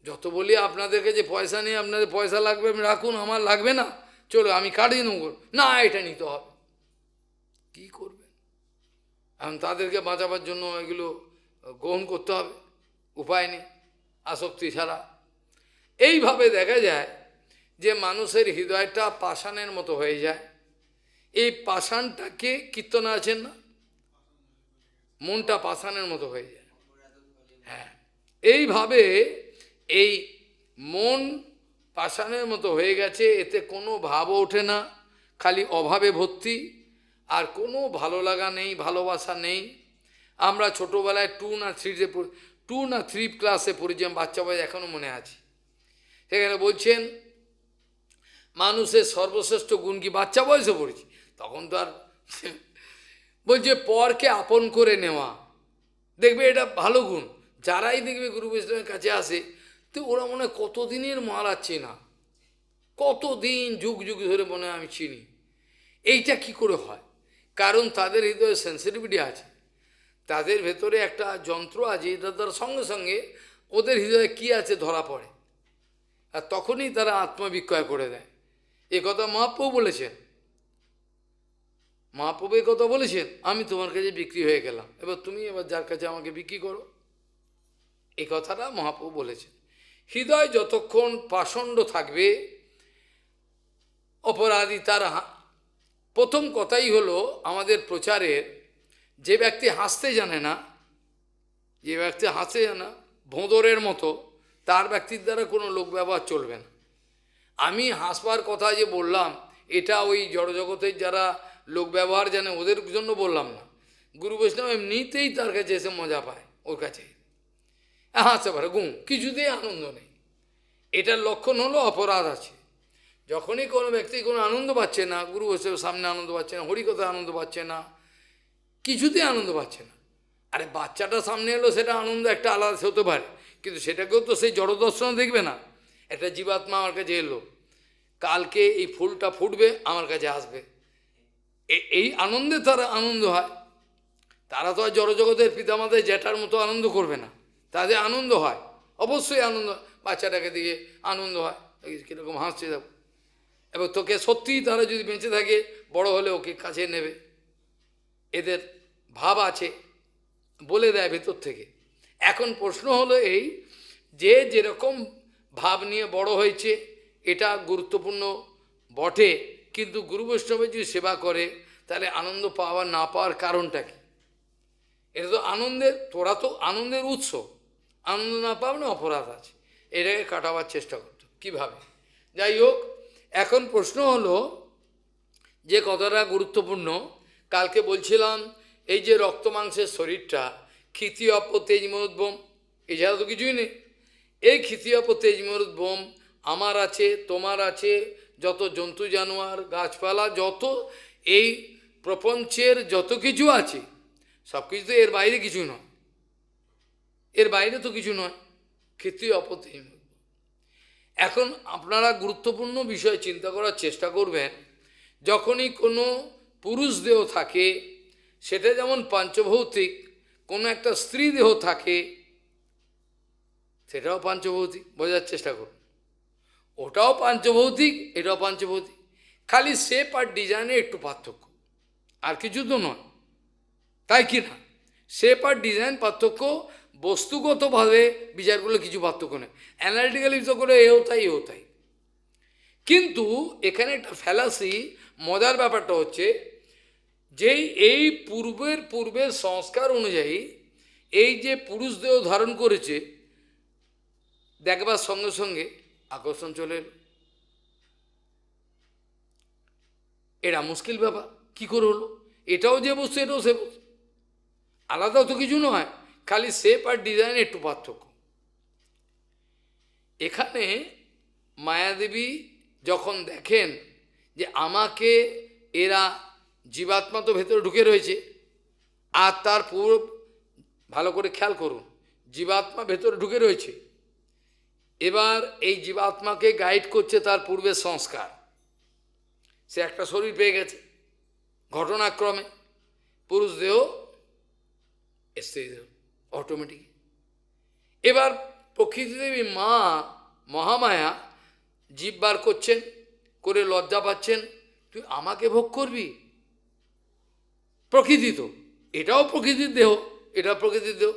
যত বলি আপনাদেরকে যে পয়সা নেই, আপনাদের পয়সা লাগবে আপনি রাখুন, আমার লাগবে না, চলো আমি কাটিয়ে নেব, না এটা নিতে হবে, কী করবেন। এখন তাদেরকে বাঁচাবার জন্য এগুলো গ্রহণ করতে হবে, উপায় নেই, আসক্তি ছাড়া। এইভাবে দেখা যায় যে মানুষের হৃদয়টা পাষাণের মতো হয়ে যায়। এই পাষাণটাকে কীর্তন আছেন না, মনটা পাষাণের মতো হয়ে যায়। হ্যাঁ, এইভাবে এই মন পাষাণের মতো হয়ে গেছে, এতে কোনো ভাবও ওঠে না, খালি অভাবে ভর্তি, আর কোনো ভালো লাগা নেই, ভালোবাসা নেই। আমরা ছোটোবেলায় 2 না 3 ক্লাসে পড়েছিলাম, বাচ্চা বয়স এখনও মনে আছে। সেখানে বলছেন মানুষের সর্বশ্রেষ্ঠ গুণ কি, বাচ্চা বয়সে পড়েছি তখন তো আর বলছে পরকে আপন করে নেওয়া। দেখবে এটা ভালো গুণ, যারাই দেখবে গুরু বৈষ্ণবের কাছে আসে তো ওরা মনে হয় কতদিনের মারা চেনা, কতদিন যুগ যুগ ধরে মনে হয় আমি চিনি। এইটা কি করে হয়? কারণ তাদের হৃদয়ে সেন্সিটিভিটি আছে, তাদের ভেতরে একটা যন্ত্র আছে, এটা তার সঙ্গে সঙ্গে ওদের হৃদয়ে কী আছে ধরা পড়ে, আর তখনই তারা আত্মবিক্রয় করে দেয়। এ কথা মহাপ্রভু বলেছেন, মহাপ্রভু এ কথা বলেছেন, আমি তোমার কাছে বিক্রি হয়ে গেলাম, এবার তুমি এবার যার কাছে আমাকে বিক্রি করো, এই কথাটা মহাপ্রভু বলেছেন। হৃদয় যতক্ষণ পাষণ্ড থাকবে অপরাধী তার প্রথম কথাই হলো আমাদের প্রচারের, যে ব্যক্তি হাসতে জানে না, যে ব্যক্তি হাসতে জানে না ভোঁদরের মতো, তার ব্যক্তির দ্বারা কোনো লোক ব্যবহার চলবে না। আমি হাসবার কথা যে বললাম, এটা ওই জড়জগতের যারা লোক ব্যবহার জানে ওদের জন্য বললাম না। গুরু বৈষ্ণব এমনিতেই তার কাছে এসে মজা পায়, ওর কাছে হাসতে পারে, কিছুতেই আনন্দ নেই। এটার লক্ষণ হলো অপরাধ আছে। যখনই কোনো ব্যক্তি কোনো আনন্দ পাচ্ছে না, গুরু বৈষ্ণবের সামনে আনন্দ পাচ্ছে না, হরিকথায় আনন্দ পাচ্ছে না, কিছুতেই আনন্দ পাচ্ছে না। আরে বাচ্চাটা সামনে এলো, সেটা আনন্দ একটা আলাদা হতে পারে, কিন্তু সেটাকেও তো সেই জড়দর্শন দেখবে না। একটা জীবাত্মা আমার কাছে এলো, কালকে এই ফুলটা ফুটবে, আমার কাছে আসবে, এই আনন্দে তারা আনন্দ হয়। তারা তো আর জড়জগতের পিতামাতার জ্যাঠার মতো আনন্দ করবে না, তাদের আনন্দ হয়, অবশ্যই আনন্দ, বাচ্চাটাকে দিয়ে আনন্দ হয়, কীরকম হাসছে যাবো। এবার তোকে সত্যিই তারা যদি বেঁচে থাকে, বড় হলে ওকে কাছে নেবে, এদের ভাব আছে, বলে দেয় ভেতর থেকে। এখন প্রশ্ন হলো এই যে যেরকম ভাব নিয়ে বড় হয়েছে এটা গুরুত্বপূর্ণ বটে, কিন্তু গুরু বৈষ্ণবের যদি সেবা করে তাহলে আনন্দ পাওয়া না পাওয়ার কারণটা কি? এটা তো আনন্দের, তোরা তো আনন্দের উৎস, আনন্দ না পাও না অপরাধ আছে, এটাকে কাটাবার চেষ্টা করতো। কীভাবে? যাই হোক, এখন প্রশ্ন হলো যে কথাটা গুরুত্বপূর্ণ, কালকে বলছিলাম এই যে রক্ত মাংসের শরীরটা, ক্ষিতি অপ তেজ মরুদ্বোম, এছাড়া তো কিছুই নেই। এই ক্ষিতি অপ তেজ মরুদ্বোম আমার আছে, তোমার আছে, যত জন্তু জানোয়ার গাছপালা, যত এই প্রপঞ্চের যত কিছু আছে, সব কিছু তো এর বাইরে কিছু নয়, এর বাইরে তো কিছু নয়। ক্ষিতি অপ তেজ মরুদ্বোম। এখন আপনারা গুরুত্বপূর্ণ বিষয় চিন্তা করার চেষ্টা করবেন, যখনই কোনো পুরুষ দেহ থাকে, সেটা যেমন পঞ্চভৌতিক, কোনো একটা স্ত্রী দেহ থাকে, সেটাও পঞ্চভৌতিক, বোঝার চেষ্টা করুন। ওটাও পঞ্চভৌতিক, এটাও পঞ্চভৌতিক, খালি শেপ আর ডিজাইনে একটু পার্থক্য, আর কিছু তো নয়, তাই কি না? শেপ আর ডিজাইন পার্থক্য, বস্তুগতভাবে বিচার করলে কিছু পার্থক্য নেই, অ্যানালিটিক্যালি বিচার করে এও তাই এও তাই। কিন্তু এখানে একটা ফ্যালাসি, মজার ব্যাপারটা হচ্ছে যেই এই পূর্বের সংস্কার অনুযায়ী এই যে পুরুষ দেহ ধারণ করেছে, দেখবার সঙ্গে সঙ্গে আকর্ষণ চলে এলো। এটা মুশকিল ব্যাপার, কি করে হলো? এটাও যে বস্তু, এটাও সে বস্তু, আলাদা তো কিছু নয়, খালি শেপ আর ডিজাইন একটু পার্থক্য। এখানে মায়াদেবী যখন দেখেন যে আমাকে এরা, জীবাত্মা তো ভেতরে ঢুকে রয়েছে, আর তার পুরো ভালো করে খেয়াল করুন, জীবাত্মা ভেতরে ঢুকে রয়েছে, এবার এই জীবাত্মাকে গাইড করছে তার পূর্বের সংস্কার। সে একটা শরীর পেয়ে গেছে ঘটনাক্রমে, পুরুষ দেহ, স্ত্রী দেহ, অটোমেটিক। এবার প্রকৃতিদেবী মা মহামায়া জীব বার করছেন, করে লজ্জা পাচ্ছেন, তুই আমাকে ভোগ করবি? প্রকৃতি তো, এটাও প্রকৃতির দেহ, এটাও প্রকৃতির দেহ,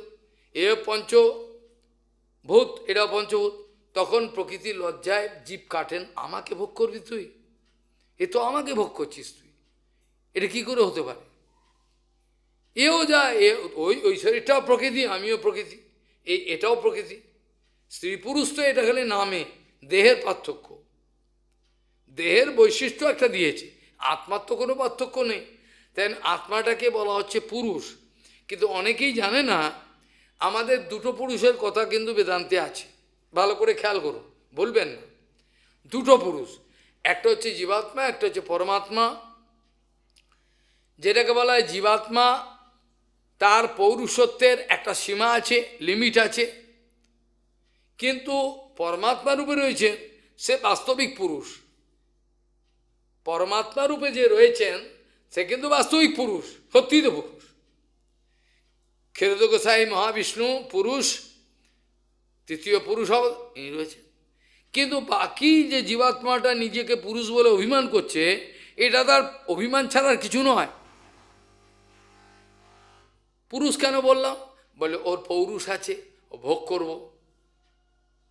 এ পঞ্চভূত, এটাও পঞ্চভূত। তখন প্রকৃতির লজ্জায় জীব কাটেন, আমাকে ভোগ করবি তুই? এ তো আমাকে ভোগ করছিস তুই, এটা কি করে হতে পারে? এও যায়, ওই ওই শরীরটাও প্রকৃতি, আমিও প্রকৃতি, এটাও প্রকৃতি। স্ত্রী পুরুষ তো এটা খালি নামে, দেহের পার্থক্য, দেহের বৈশিষ্ট্য একটা দিয়েছে, আত্মার তো কোনো পার্থক্য নেই। তাই আত্মাটাকে বলা হচ্ছে পুরুষ, কিন্তু অনেকেই জানে না আমাদের দুটো পুরুষের কথা কিন্তু বেদান্তে আছে, ভালো করে খেয়াল করুন, বলবেন না। দুটো পুরুষ, একটা হচ্ছে জীবাত্মা, একটা হচ্ছে পরমাত্মা। যেটাকে বলা হয় জীবাত্মা, তার পৌরুষত্বের একটা সীমা আছে, লিমিট আছে, কিন্তু পরমাত্মা রূপে রয়েছে সে বাস্তবিক পুরুষ। পরমাত্মা রূপে যে রয়েছেন সে কিন্তু বাস্তবিক পুরুষ, সত্যিই তো পুরুষ। ক্ষীরোদ গোসাই মহাবিষ্ণু পুরুষ, তৃতীয় পুরুষ ইনি রয়েছেন। কিন্তু বাকি যে জীবাত্মাটা নিজেকে পুরুষ বলে অভিমান করছে, এটা তার অভিমান ছাড়ার কিছু নয়। পুরুষ কেন বললাম? বলে ওর পৌরুষ আছে, ও ভোগ করব,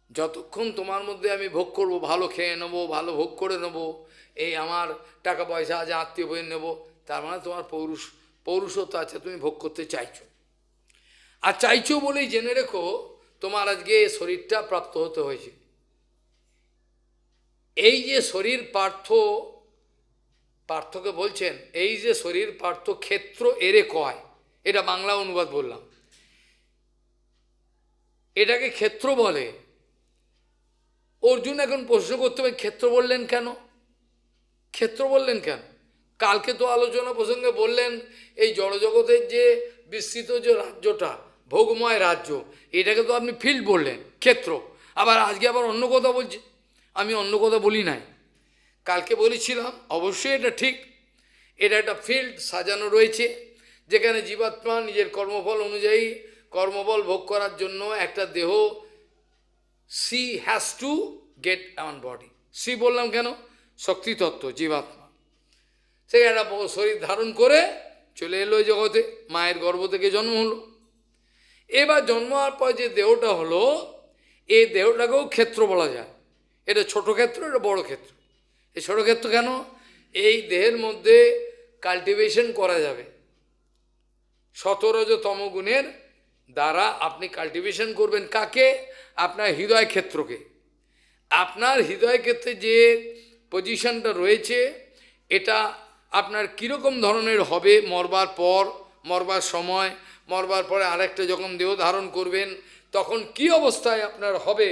যতক্ষণ তোমার মধ্যে আমি ভোগ করব, ভালো খেয়ে নেবো, ভালো ভোগ করে নেবো, এই আমার টাকা পয়সা আছে, আত্মীয় বই নেবো, তার মানে তোমার পৌরুষত্ব আছে, তুমি ভোগ করতে চাইছো। আর চাইছো বলেই জেনে রেখো তোমার আজকে শরীরটা প্রাপ্ত হতে হয়েছে। এই যে শরীর পার্থকে বলছেন, এই যে শরীর পার্থ ক্ষেত্র এরে কয়, এটা বাংলা অনুবাদ বললাম, এটাকে ক্ষেত্র বলে। অর্জুন এখন প্রশ্ন করতে হবে, ক্ষেত্র বললেন কেন? ক্ষেত্র বললেন কেন? কালকে তো আলোচনা প্রসঙ্গে বললেন এই জড়জগতের যে বিস্তৃত যে রাজ্যটা, ভোগময় রাজ্য, এটাকে তো আপনি ফিল্ড বললেন, ক্ষেত্র। আবার আজকে আবার অন্য কথা বলছি, আমি অন্য কথা বলি নাই, কালকে বলেছিলাম অবশ্যই এটা ঠিক, এটা একটা ফিল্ড সাজানো রয়েছে, যেখানে জীবাত্মা নিজের কর্মফল অনুযায়ী কর্মফল ভোগ করার জন্য একটা দেহ, she has to get on body. She বললাম কেন? শক্তিতত্ত্ব, জীবাত্মা, সে একটা শরীর ধারণ করে চলে এলো এই জগতে, মায়ের গর্ভ থেকে জন্ম হলো। এবার জন্ম হওয়ার পর যে দেহটা হলো, এই দেহটাকেও ক্ষেত্র বলা যায়। এটা ছোট ক্ষেত্র, এটা বড় ক্ষেত্র। এই ছোট ক্ষেত্র কেন? এই দেহের মধ্যে কাল্টিভেশন করা যাবে, সতরজতম গুণের দ্বারা আপনি কাল্টিভেশন করবেন। কাকে? আপনার হৃদয় ক্ষেত্রকে। আপনার হৃদয় ক্ষেত্রে যে পজিশনটা রয়েছে, এটা আপনার কীরকম ধরনের হবে মরবার পর, মরবার সময়, মরবার পরে আরেকটা যখন দেহ ধারণ করবেন তখন কি অবস্থায় আপনার হবে,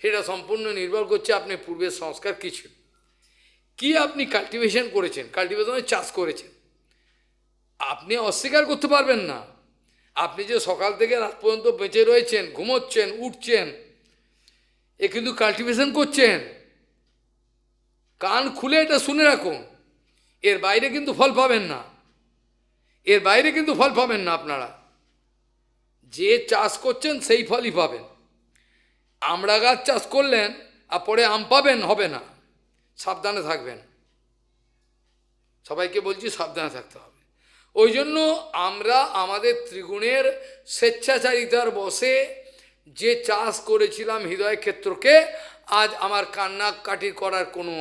সেটা সম্পূর্ণ নির্ভর করছে আপনি পূর্বের সংস্কার কিছু কি আপনি কাল্টিভেশন করেছেন, কাল্টিভেশনের চাষ করেছেন। আপনি অস্বীকার করতে পারবেন না, আপনি যে সকাল থেকে রাত পর্যন্ত বেঁচে রয়েছেন, ঘুমোচ্ছেন, উঠছেন, এ কিন্তু কাল্টিভেশন করছেন। কান খুলে এটা শুনে রাখুন, এর বাইরে কিন্তু ফল পাবেন না, এর বাইরে কিন্তু ফল পাবেন না। আপনারা যে চাষ করছেন সেই ফলই পাবেন। আমড়া গাছ চাষ করলেন আর পরে আম পাবেন, হবে না, সাবধানে থাকবেন। সবাইকে বলছি সাবধানে থাকতে হবে। ওই জন্য আমরা আমাদের ত্রিগুণের স্বেচ্ছাচারিতার বশে যে চাষ করেছিলাম হৃদয় ক্ষেত্রকে, আজ আমার কান্নাকাটি করার কোনো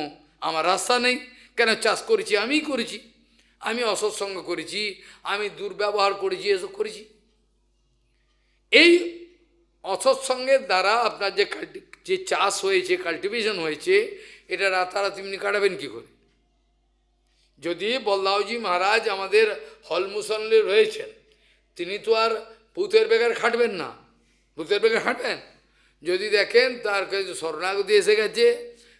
আমার রাস্তা নেই। কেন চাষ করেছি? আমিই করেছি, আমি অসৎসঙ্গ করেছি, আমি দুর্ব্যবহার করেছি, এসব করেছি। এই অসৎসঙ্গের দ্বারা আপনার যে চাষ হয়েছে, কাল্টিভেশন হয়েছে, এটা রাতারাতি আপনি কাটাবেন কী করে? যদি বল্লাহজি মহারাজ আমাদের হলমুসল্লি রয়েছেন, তিনি তো আর ভূতের বেগার খাটবেন না। ভূতের বেগার খাটবেন? যদি দেখেন তার কাছে শরণাগতি এসে গেছে,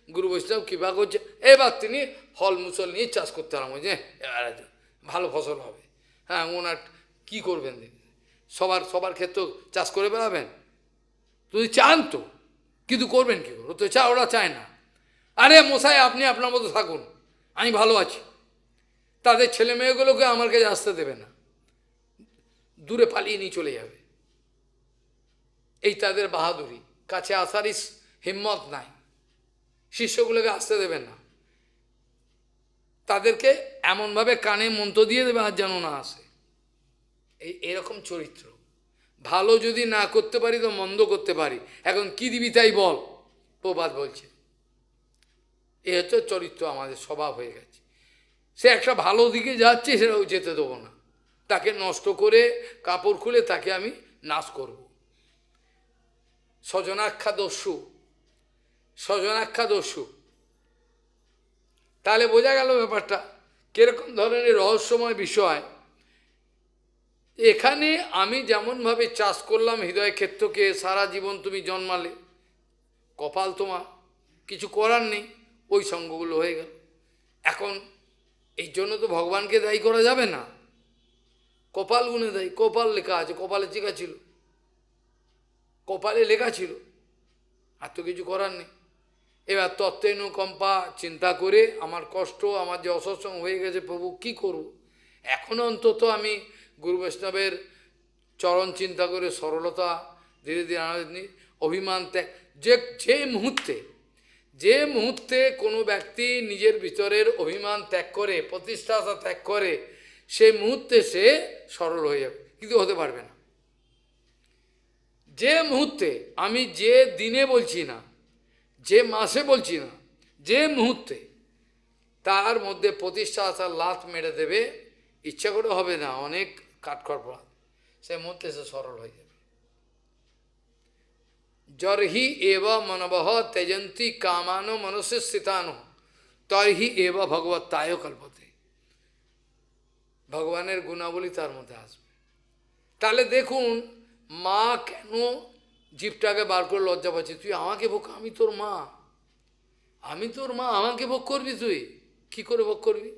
গুরু বৈষ্ণব কৃপা করছে, এবার তিনি হল মুসল নিয়ে চাষ করতে আরম্ভ করছে, ভালো ফসল হবে। হ্যাঁ, ওনার কী করবেন? সবার ক্ষেত্রে চাষ করে বেড়াবেন? যদি চান তো, কিন্তু করবেন কী করে? তো ওরা চায় না। আরে মশাই, আপনি আপনার মতো থাকুন, আমি ভালো আছি। তাদের ছেলে মেয়েগুলোকে আমার কাছে আসতে দেবে না, দূরে পালিয়ে নিয়ে চলে যাবে। এই তাদের বাহাদুরি, কাছে আসারই হিম্মত নাই, শিষ্যগুলোকে আসতে দেবেন না। তাদেরকে এমনভাবে কানে মন্ত্র দিয়ে দেবে আর যেন না আসে। এরকম চরিত্র। ভালো যদি না করতে পারি তো মন্দ করতে পারি, এখন কি দিবি তাই বল, প্রবাদ বলছে। এ হচ্ছে চরিত্র, আমাদের স্বভাব হয়ে গেছে। সে একটা ভালো দিকে যাচ্ছে, সেটাও যেতে দেবো না, তাকে নষ্ট করে কাপড় খুলে তাকে আমি নাশ করব। স্বজনাখ্যা দস্যু, স্বজনাখ্যা দস্যু। তাহলে বোঝা গেল ব্যাপারটা কিরকম ধরনের রহস্যময় বিষয়। এখানে আমি যেমনভাবে চাষ করলাম হৃদয় ক্ষেত্রকে, সারা জীবন তুমি জন্মালে, কপাল তোমার, কিছু করার নেই, ওই সঙ্গগুলো হয়ে গেল। এখন এই জন্য তো ভগবানকে দায়ী করা যাবে না, কপাল গুণে দায়ী। কপাল লেখা আছে, কপালে লেখা ছিল, কপালে লেখা ছিল, আর তো কিছু করার নেই। এবার তত্ত্বেনুকম্পা চিন্তা করে আমার কষ্ট, আমার যে অসৎসঙ্গ হয়ে গেছে, প্রভু কি করব। এখনও অন্তত আমি গুরু বৈষ্ণবের চরণ চিন্তা করে সরলতা ধীরে ধীরে আনন্দ, অভিমান ত্যাগ। যে মুহূর্তে কোনো ব্যক্তি নিজের ভিতরের অভিমান ত্যাগ করে, প্রতিষ্ঠাতা ত্যাগ করে, সেই মুহূর্তে সে সরল হয়ে যাবে, কিন্তু হতে পারবে না। যে মুহূর্তে, আমি যে দিনে বলছি না, যে মাসে বলছি না, যে মুহূর্তে তার মধ্যে প্রতিষ্ঠাতার লাত মেরে দেবে, ইচ্ছা করে হবে না, অনেক কাঠখড় পড়া, সে মুহূর্তে সে সরল হয়ে যাবে। জরহি এব মনবহ তেজন্তি কামানো মনসে স্থিতানো তরহি এব ভগবত তায় কল্পতে। ভগবানের গুণাবলী তার মধ্যে আসবে। তাহলে দেখুন, মা কেন জীবটাকে বার করে লজ্জা পাচ্ছে, তুই আমাকে ভোগ, আমি তোর মা, আমি তোর মা, আমাকে ভোগ করবি, তুই কি করে ভোগ করবি?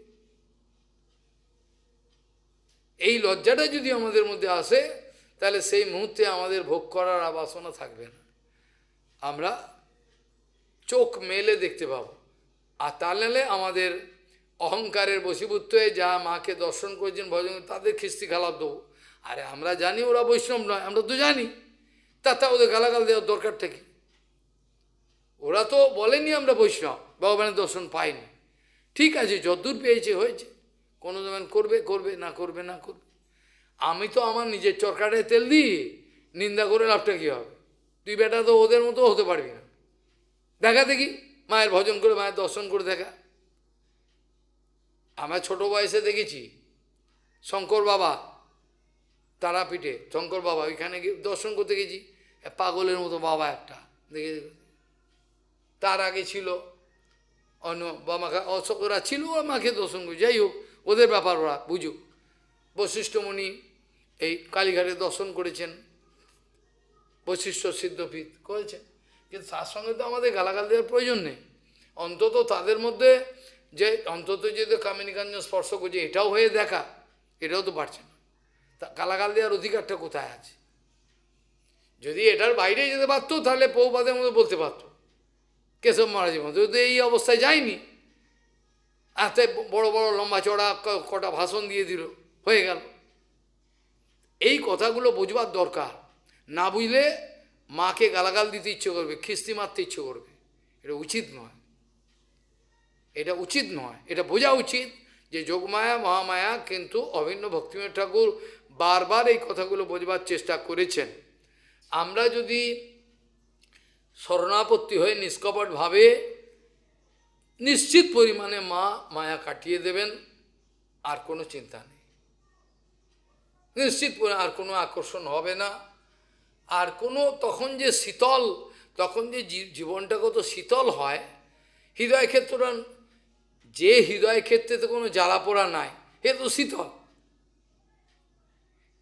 এই লজ্জাটা যদি আমাদের মধ্যে আসে, তাহলে সেই মুহূর্তে আমাদের ভোগ করার বাসনা থাকবে না, আমরা চোখ মেলে দেখতে পাবো। আর তাহলে আমাদের অহংকারের বশীভূত হয়ে যা মাকে দর্শন করেছেন, ভজন, তাদের খিস্তি গালাপ দেবো। আরে আমরা জানি ওরা বৈষ্ণব নয়, আমরা তো জানি, তা ওদের গালাগাল দেওয়ার দরকারটা কি? ওরা তো বলেনি আমরা বৈষ্ণব, ভগবানের দর্শন পাইনি। ঠিক আছে, যতদূর পেয়েছে হয়েছে, কোনো যেমন করবে করবে, না করবে না করবে। আমি তো আমার নিজের চরকাটায় তেল দিই, নিন্দা করে লাভটা কী হবে? তুই বেটা তো ওদের মতো হতে পারবি না। দেখা দেখি, মায়ের ভজন করে, মায়ের দর্শন করে দেখা। আমরা ছোট বয়সে দেখেছি শঙ্কর বাবা, তারাপীঠে শঙ্কর বাবা, ওইখানে গিয়ে দর্শন করতে গেছি, পাগলের মতো বাবা একটা দেখে, তার আগে ছিল অন্য বা মাকে অশোকরা ছিল, আর মাকে দর্শন করি, যাই হোক ওদের ব্যাপার, ওরা বুঝুক। বশিষ্ঠমণি এই কালীঘাটে দর্শন করেছেন, বশিষ্ঠ সিদ্ধপীঠ করেছেন, কিন্তু তার সঙ্গে তো আমাদের গালাগাল দেওয়ার প্রয়োজন নেই। অন্তত তাদের মধ্যে যে অন্তত যদি কামিনীকাঞ্জন স্পর্শ করছে এটাও হয়ে দেখা, এটাও তো পারছে না। তা গালাগাল দেওয়ার অধিকারটা কোথায় আছে? যদি এটার বাইরে যেতে পারতো তাহলে পৌপাদের মধ্যে বলতে পারতো, কেশব মহারাজের মধ্যে তো এই অবস্থায় যায়নি, এত বড় বড় লম্বা চড়া কটা ভাষণ দিয়ে দিল, হয়ে গেল। এই কথাগুলো বোঝবার দরকার, না বুঝলে মাকে গালাগাল দিতে ইচ্ছে করবে, খিস্তি মারতে ইচ্ছে করবে, এটা উচিত নয়, এটা উচিত নয়। এটা বোঝা উচিত যে যোগমায়া মহামায়া কিন্তু অভিন্ন ভক্তিময় ঠাকুর বারবার এই কথাগুলো বোঝবার চেষ্টা করেছেন। আমরা যদি শরণাপত্তি হয়ে নিষ্কপটভাবে নিশ্চিত পরিমাণে মা মায়া কাটিয়ে দেবেন, আর কোনো চিন্তা নেই, নিশ্চিত আর কোনো আকর্ষণ হবে না, আর কোনো তখন যে শীতল, তখন যে জীবনটা কত শীতল হয়, হৃদয় ক্ষেত্রটা, যে হৃদয় ক্ষেত্রে তো কোনো জ্বালা পোড়া নাই, এ তো শীতল।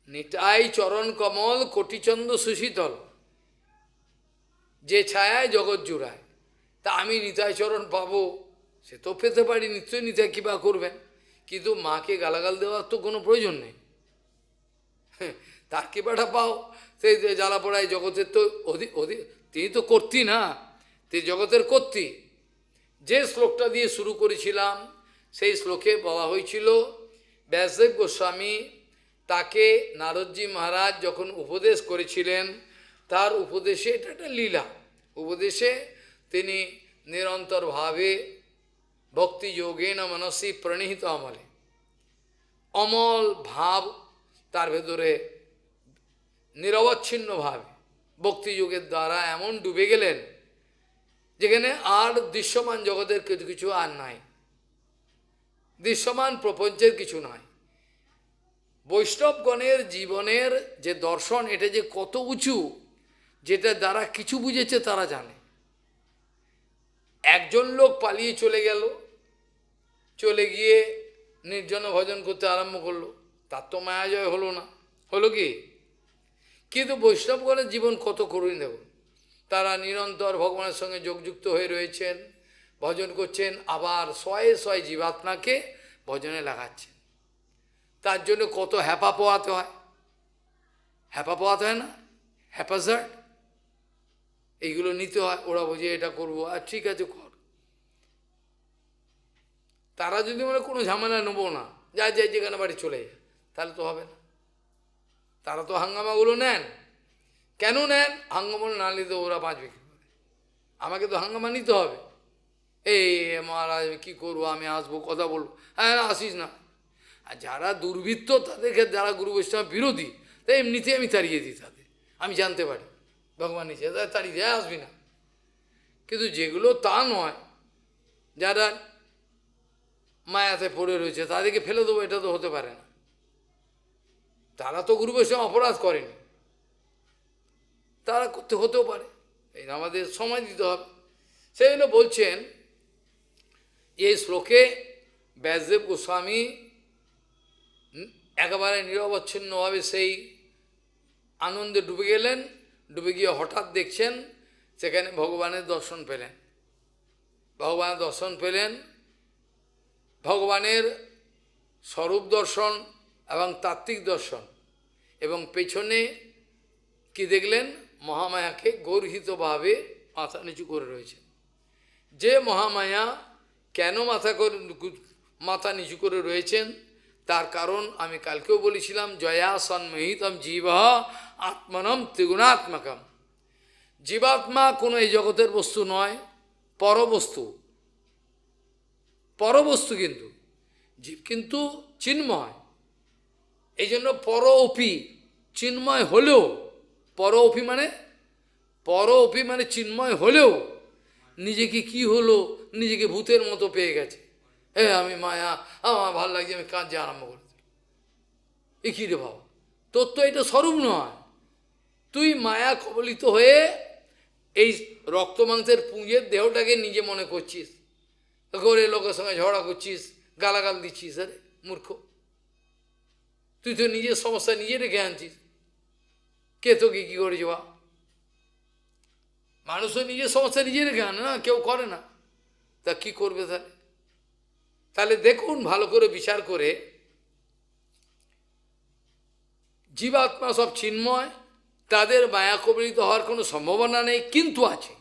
নিতাই চরণ কমল কোটিচন্দ্র সুশীতল, যে ছায়ায় জগৎ জুড়ায়। তা আমি নিতাই চরণ পাবো, সে তো পেতে পারি, নিশ্চয়ই নিতাই কৃপা করবেন, কিন্তু মাকে গালাগাল দেওয়ার তো কোনো প্রয়োজন নেই। তার কৃপাটা পাও, সেই জ্বালা পোড়ায় জগতের তো তিনি তো কর্ত্রী না, তিনি জগতের কর্ত্রী। যে শ্লোকটা দিয়ে শুরু করেছিলাম, সেই শ্লোকে বলা হয়েছিল ব্যাসদেব গোস্বামী তাকে নারদজি মহারাজ যখন উপদেশ করেছিলেন, তার উপদেশে, এটা একটা লীলা, উপদেশে তিনি নিরন্তরভাবে ভক্তি যোগেন মনসী প্রণীহিত আমলে, অমল ভাব তার ভেতরে নিরবচ্ছিন্নভাবে ভক্তিযোগের দ্বারা এমন ডুবে গেলেন যেখানে আর দৃশ্যমান জগতের কিছু আর নাই, দৃশ্যমান প্রপঞ্চের কিছু নাই। বৈষ্ণবগণের জীবনের যে দর্শন, এটা যে কত উঁচু, যেটা দ্বারা কিছু বুঝেছে তারা জানে। একজন লোক পালিয়ে চলে গেল, চলে গিয়ে নির্জন ভজন করতে আরম্ভ করলো, তার তো মায়া জয় হলো না, হলো কি? কিন্তু বৈষ্ণবগণের জীবন কত করুণ দেখুন, তারা নিরন্তর ভগবানের সঙ্গে যোগযুক্ত হয়ে রয়েছেন, ভজন করছেন, আবার শয়ে শয়ে জীবাত্মাকে ভজনে লাগাচ্ছেন। তার জন্য কত হ্যাপা পোয়াতে হয়, হ্যাপা পোয়াতে হয় না, হ্যাপাজার্ড, এইগুলো নিতে হয়। ওরা বোঝে এটা করবো, আর ঠিক আছে কর। তারা যদি মানে কোনো ঝামেলা নেবো না, যা যাই যেখানে বাড়ি চলে যায়, তাহলে তো হবে না। তারা তো হাঙ্গামাগুলো নেন, কেন নেন? হাঙ্গামা না নিতে ওরা বাঁচবে কী করে? আমাকে তো হাঙ্গামা নিতে হবে। এই মহারাজ কী করবো, আমি আসবো, কথা বলবো, হ্যাঁ আসিস না। আর যারা দুর্বৃত্ত, তাদেরকে যারা গুরু বৈষ্ণব বিরোধী, তাই এমনিতেই আমি তাড়িয়ে দিই তাদের, আমি জানতে পারি ভগবান নিচে তাড়িয়ে দেয়, আসবি না। কিন্তু যেগুলো তা নয়, যারা মায়াতে পড়ে রয়েছে, তাদেরকে ফেলে দেবো, এটা তো হতে পারে না। তারা তো গুরু বৈষ্ণব অপরাধ করেনি, তারা করতে হতেও পারে, এই আমাদের সময় দিতে হবে। সেই জন্য বলছেন এই শ্লোকে ব্যাসদেব গোস্বামী একেবারে নিরবচ্ছিন্নভাবে সেই আনন্দে ডুবে গেলেন। ডুবে গিয়ে হঠাৎ দেখছেন সেখানে ভগবানের দর্শন পেলেন, ভগবানের দর্শন পেলেন, ভগবানের স্বরূপ দর্শন এবং তাত্ত্বিক দর্শন, এবং পেছনে কি দেখলেন? মহামায়াকে গর্হিতভাবে মাথা নিচু করে রয়েছে। যে মহামায়া কেন মাথা নিচু করে রয়েছেন তার কারণ আমি কালকেও বলেছিলাম, জয়া সন্মোহিতম জীব আত্মনম ত্রিগুণাত্মকম। জীবাত্মা কোনো এই জগতের বস্তু নয়, পরবস্তু, পরবস্তু, কিন্তু জীব কিন্তু চিন্ময়। এই জন্য পরঅপি, চিন্ময় হলেও, পরঅপি মানে চিন্ময় হলেও নিজেকে কি হলো, নিজেকে ভূতের মতো পেয়ে গেছে। আমি মায়া, আমার ভালো লাগছে, আমি কাঁদতে আরম্ভ করে দিই। এ কী রে বাবা, তোর তো এটা স্বরূপ নয়। তুই মায়া কবলিত হয়ে এই রক্ত মাংসের পুঁজের দেহটাকে নিজে মনে করছিস, করে লোকের সঙ্গে ঝগড়া করছিস, গালাগাল দিচ্ছিস। আরে মূর্খ, তুই তো নিজের সমস্যা নিজে রেখে আনছিস, কে তোকে কী করেছে বা? মানুষও নিজের সমস্যা নিজে রেখে আনে না, কেউ করে না, তা কি করবে তাহলে? তাহলে দেখুন ভালো করে বিচার করে, জীবাত্মা সব চিন্ময়, তাদের মায়া কবলিত হওয়ার কোনো সম্ভাবনা নেই, কিন্তু আছে।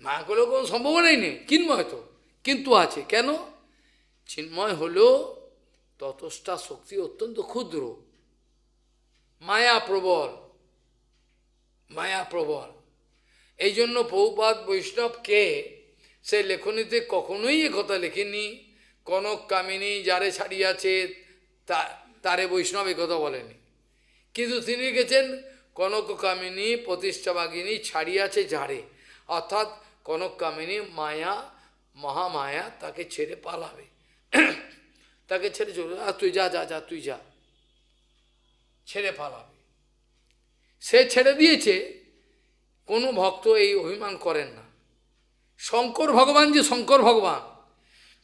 মায়া করলেও কোনো সম্ভাবনাই নেই, চিন্ময় তো, কিন্তু আছে। কেন? চিন্ময় হলো ততষ্ঠা শক্তি অত্যন্ত ক্ষুদ্র, মায়া প্রবল, মায়া প্রবল। এই জন্য প্রভুপাদ বৈষ্ণবকে সে লেখনীতে কখনোই একথা লেখেনি, কনক কামিনী যারে ছাড়িয়াছে তারে বৈষ্ণব একথা বলেনি, কিন্তু তিনি লিখেছেন কনক কামিনী প্রতিষ্ঠাবাগিনী ছাড়িয়াছে যারে, অর্থাৎ কনক কামিনী মায়া, মহামায়া তাকে ছেড়ে পালাবে, তাকে ছেড়ে চলে, আর তুই যা যা যা, তুই যা, ছেড়ে পালাবে। সে ছেড়ে দিয়েছে, কোনো ভক্ত এই অভিমান করেন না। শঙ্কর ভগবান, যে শঙ্কর ভগবান,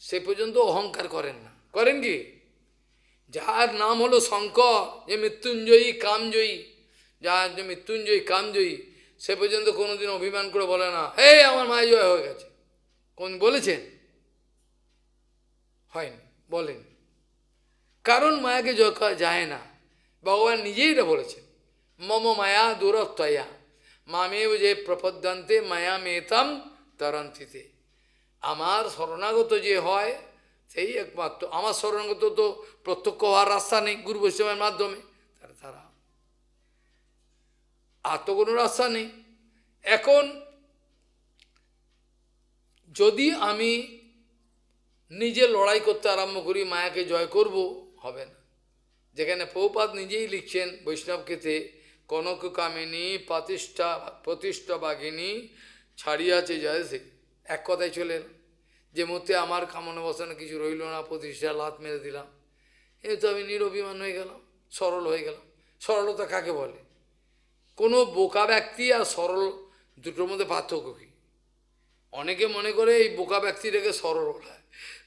সে পর্যন্ত অহংকার করেন না। করেন কি? যার নাম হলো শঙ্কর, যে মৃত্যুঞ্জয়ী কামজয়ী, যার যে মৃত্যুঞ্জয়ী কামজয়ী, সে পর্যন্ত কোনোদিন অভিমান করে বলে না হে আমার মায়া জয় হয়ে গেছে। কোন বলেছেন? হয়নি, বলেন। কারণ মায়াকে জয় করা যায় না, ভগবান নিজেই এটা বলেছেন, মম মায়া দূরত্বয়া মামেও যে প্রপদ্যন্তে মায়া মেতাম তরন্তিতে। আমার শরণাগত যে হয় সেই একমাত্র, আমার শরণাগত তো প্রত্যক্ষ হওয়ার রাস্তা নেই গুরু বৈষ্ণবের মাধ্যমে, তারা আর তো কোনো রাস্তা নেই। এখন যদি আমি নিজে লড়াই করতে আরম্ভ করি, মায়াকে জয় করব, হবে না। যেখানে প্রভুপাদ নিজেই লিখছেন বৈষ্ণবকেতে, কনক কামিনী প্রতিষ্ঠা বাঘিনী ছাড়িয়াছে যায়, সে এক কথায় চলে এলাম, যে মতে আমার কামনা বসানো কিছু রইল না, প্রতিষ্ঠা লাত মেরে দিলাম, এই তো আমি নিরভিমান হয়ে গেলাম, সরল হয়ে গেলাম। সরলতা কাকে বলে? কোনো বোকা ব্যক্তি আর সরল দুটোর মধ্যে পার্থক্য কী? অনেকে মনে করে এই বোকা ব্যক্তিটাকে সরল বলা হয়,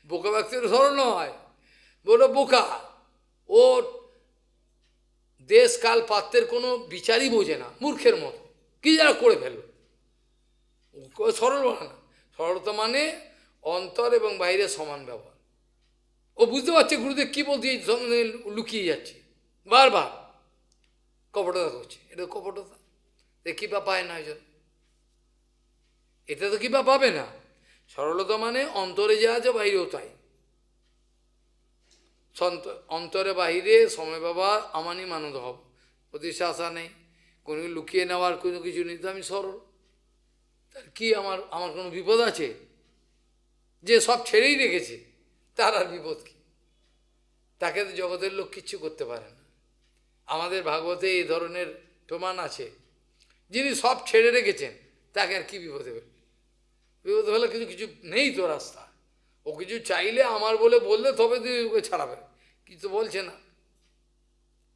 বোকা ব্যক্তিটা সরল নয়, বলো বোকা, ও দেশ কাল পাত্রের কোনো বিচারই বোঝে না, মূর্খের মতো কি যারা করে ফেলল, সরল বলে না। সরলতা মানে অন্তর এবং বাইরে সমান ব্যবহার। ও বুঝতে পারছে গুরুদেব কী বলতে, সঙ্গে লুকিয়ে যাচ্ছে, বারবার কপটতা করছে, এটা কপটতা, কী বা পায় না, এটা তো কী বা পাবে না। সরলতা মানে অন্তরে যা আছে বাইরেও তাই, অন্তরে বাহিরে সময় বাবা আমানই মানদ হব, প্রতিষ্ঠা আশা নেই, কোনো লুকিয়ে নেওয়ার কোনো কিছু নেই, তো আমি সরল। তার কি আমার কোনো বিপদ আছে? যে সব ছেড়েই রেখেছে তার আর বিপদ কি? তাকে তো জগতের লোক কিচ্ছু করতে পারে না। আমাদের ভাগবতে এই ধরনের প্রমাণ আছে, যিনি সব ছেড়ে রেখেছেন তাকে আর কি বিপদে ফেলবে? বিপদ হলে কিছু নেই তো রাস্তা, ও কিছু চাইলে আমার বললে তবে তুই ওকে ছাড়াবে, কিছু বলছে না,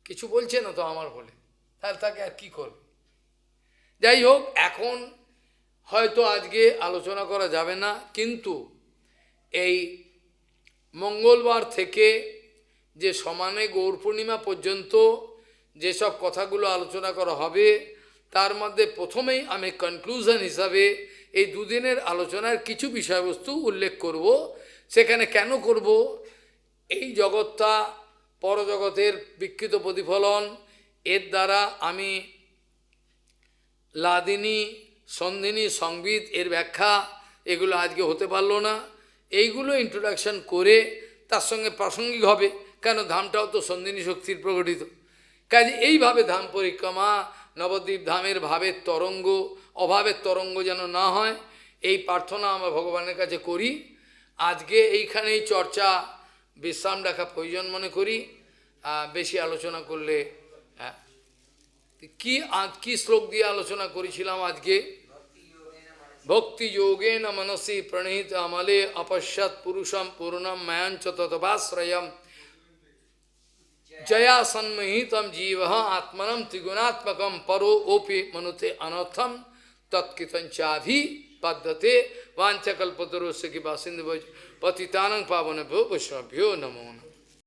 কিছু বলছে না তো আমার বলে, তাহলে তাকে আর কি করবে? যাই হোক, এখন হয়তো আজকে আলোচনা করা যাবে না, কিন্তু এই মঙ্গলবার থেকে যে সমানে গৌর পূর্ণিমা পর্যন্ত যেসব কথাগুলো আলোচনা করা হবে, তার মধ্যে প্রথমেই আমি কনক্লুশন হিসাবে এই দুদিনের আলোচনার কিছু বিষয়বস্তু উল্লেখ করব। সেখানে কেন করব? এই জগৎটা পরজগতের বিকৃত প্রতিফলন, এর দ্বারা আমি লাদিনী সন্ধিনী সংবিত এর ব্যাখ্যা এগুলো আজকে হতে পারলো না, এইগুলো ইন্ট্রোডাকশন করে তার সঙ্গে প্রাসঙ্গিক হবে, কেন ধামটাও তো সন্ধিনী শক্তির প্রকটিত। কাজে এইভাবে ধাম পরিক্রমা, নবদ্বীপ ধামের ভাবের তরঙ্গ, অভাবের তরঙ্গ যেন না হয়, এই প্রার্থনা আমরা ভগবানের কাছে করি। আজকে এইখানেই চর্চা বিশ্রাম রাখা প্রয়োজন মনে করি, বেশি আলোচনা করলে। কি শ্লোক দিয়ে আলোচনা করেছিলাম আজকে? ভক্তি যোগেন মনসি প্রণীত আমলে অপশ্যাৎ পুরুষম পূর্ণম মায়াঞ্চ ততবাশ্রয়ম जया सन्मोहितम जीव आत्मनम त्रिगुणात्मकम परो ओपि मनुते अनर्थम तत्कितंचाभि पद्धते वांचकल्पतरुस्य कृपा सिंधु पतितानंग पावन वैष्णवभ्यो नमो नमः।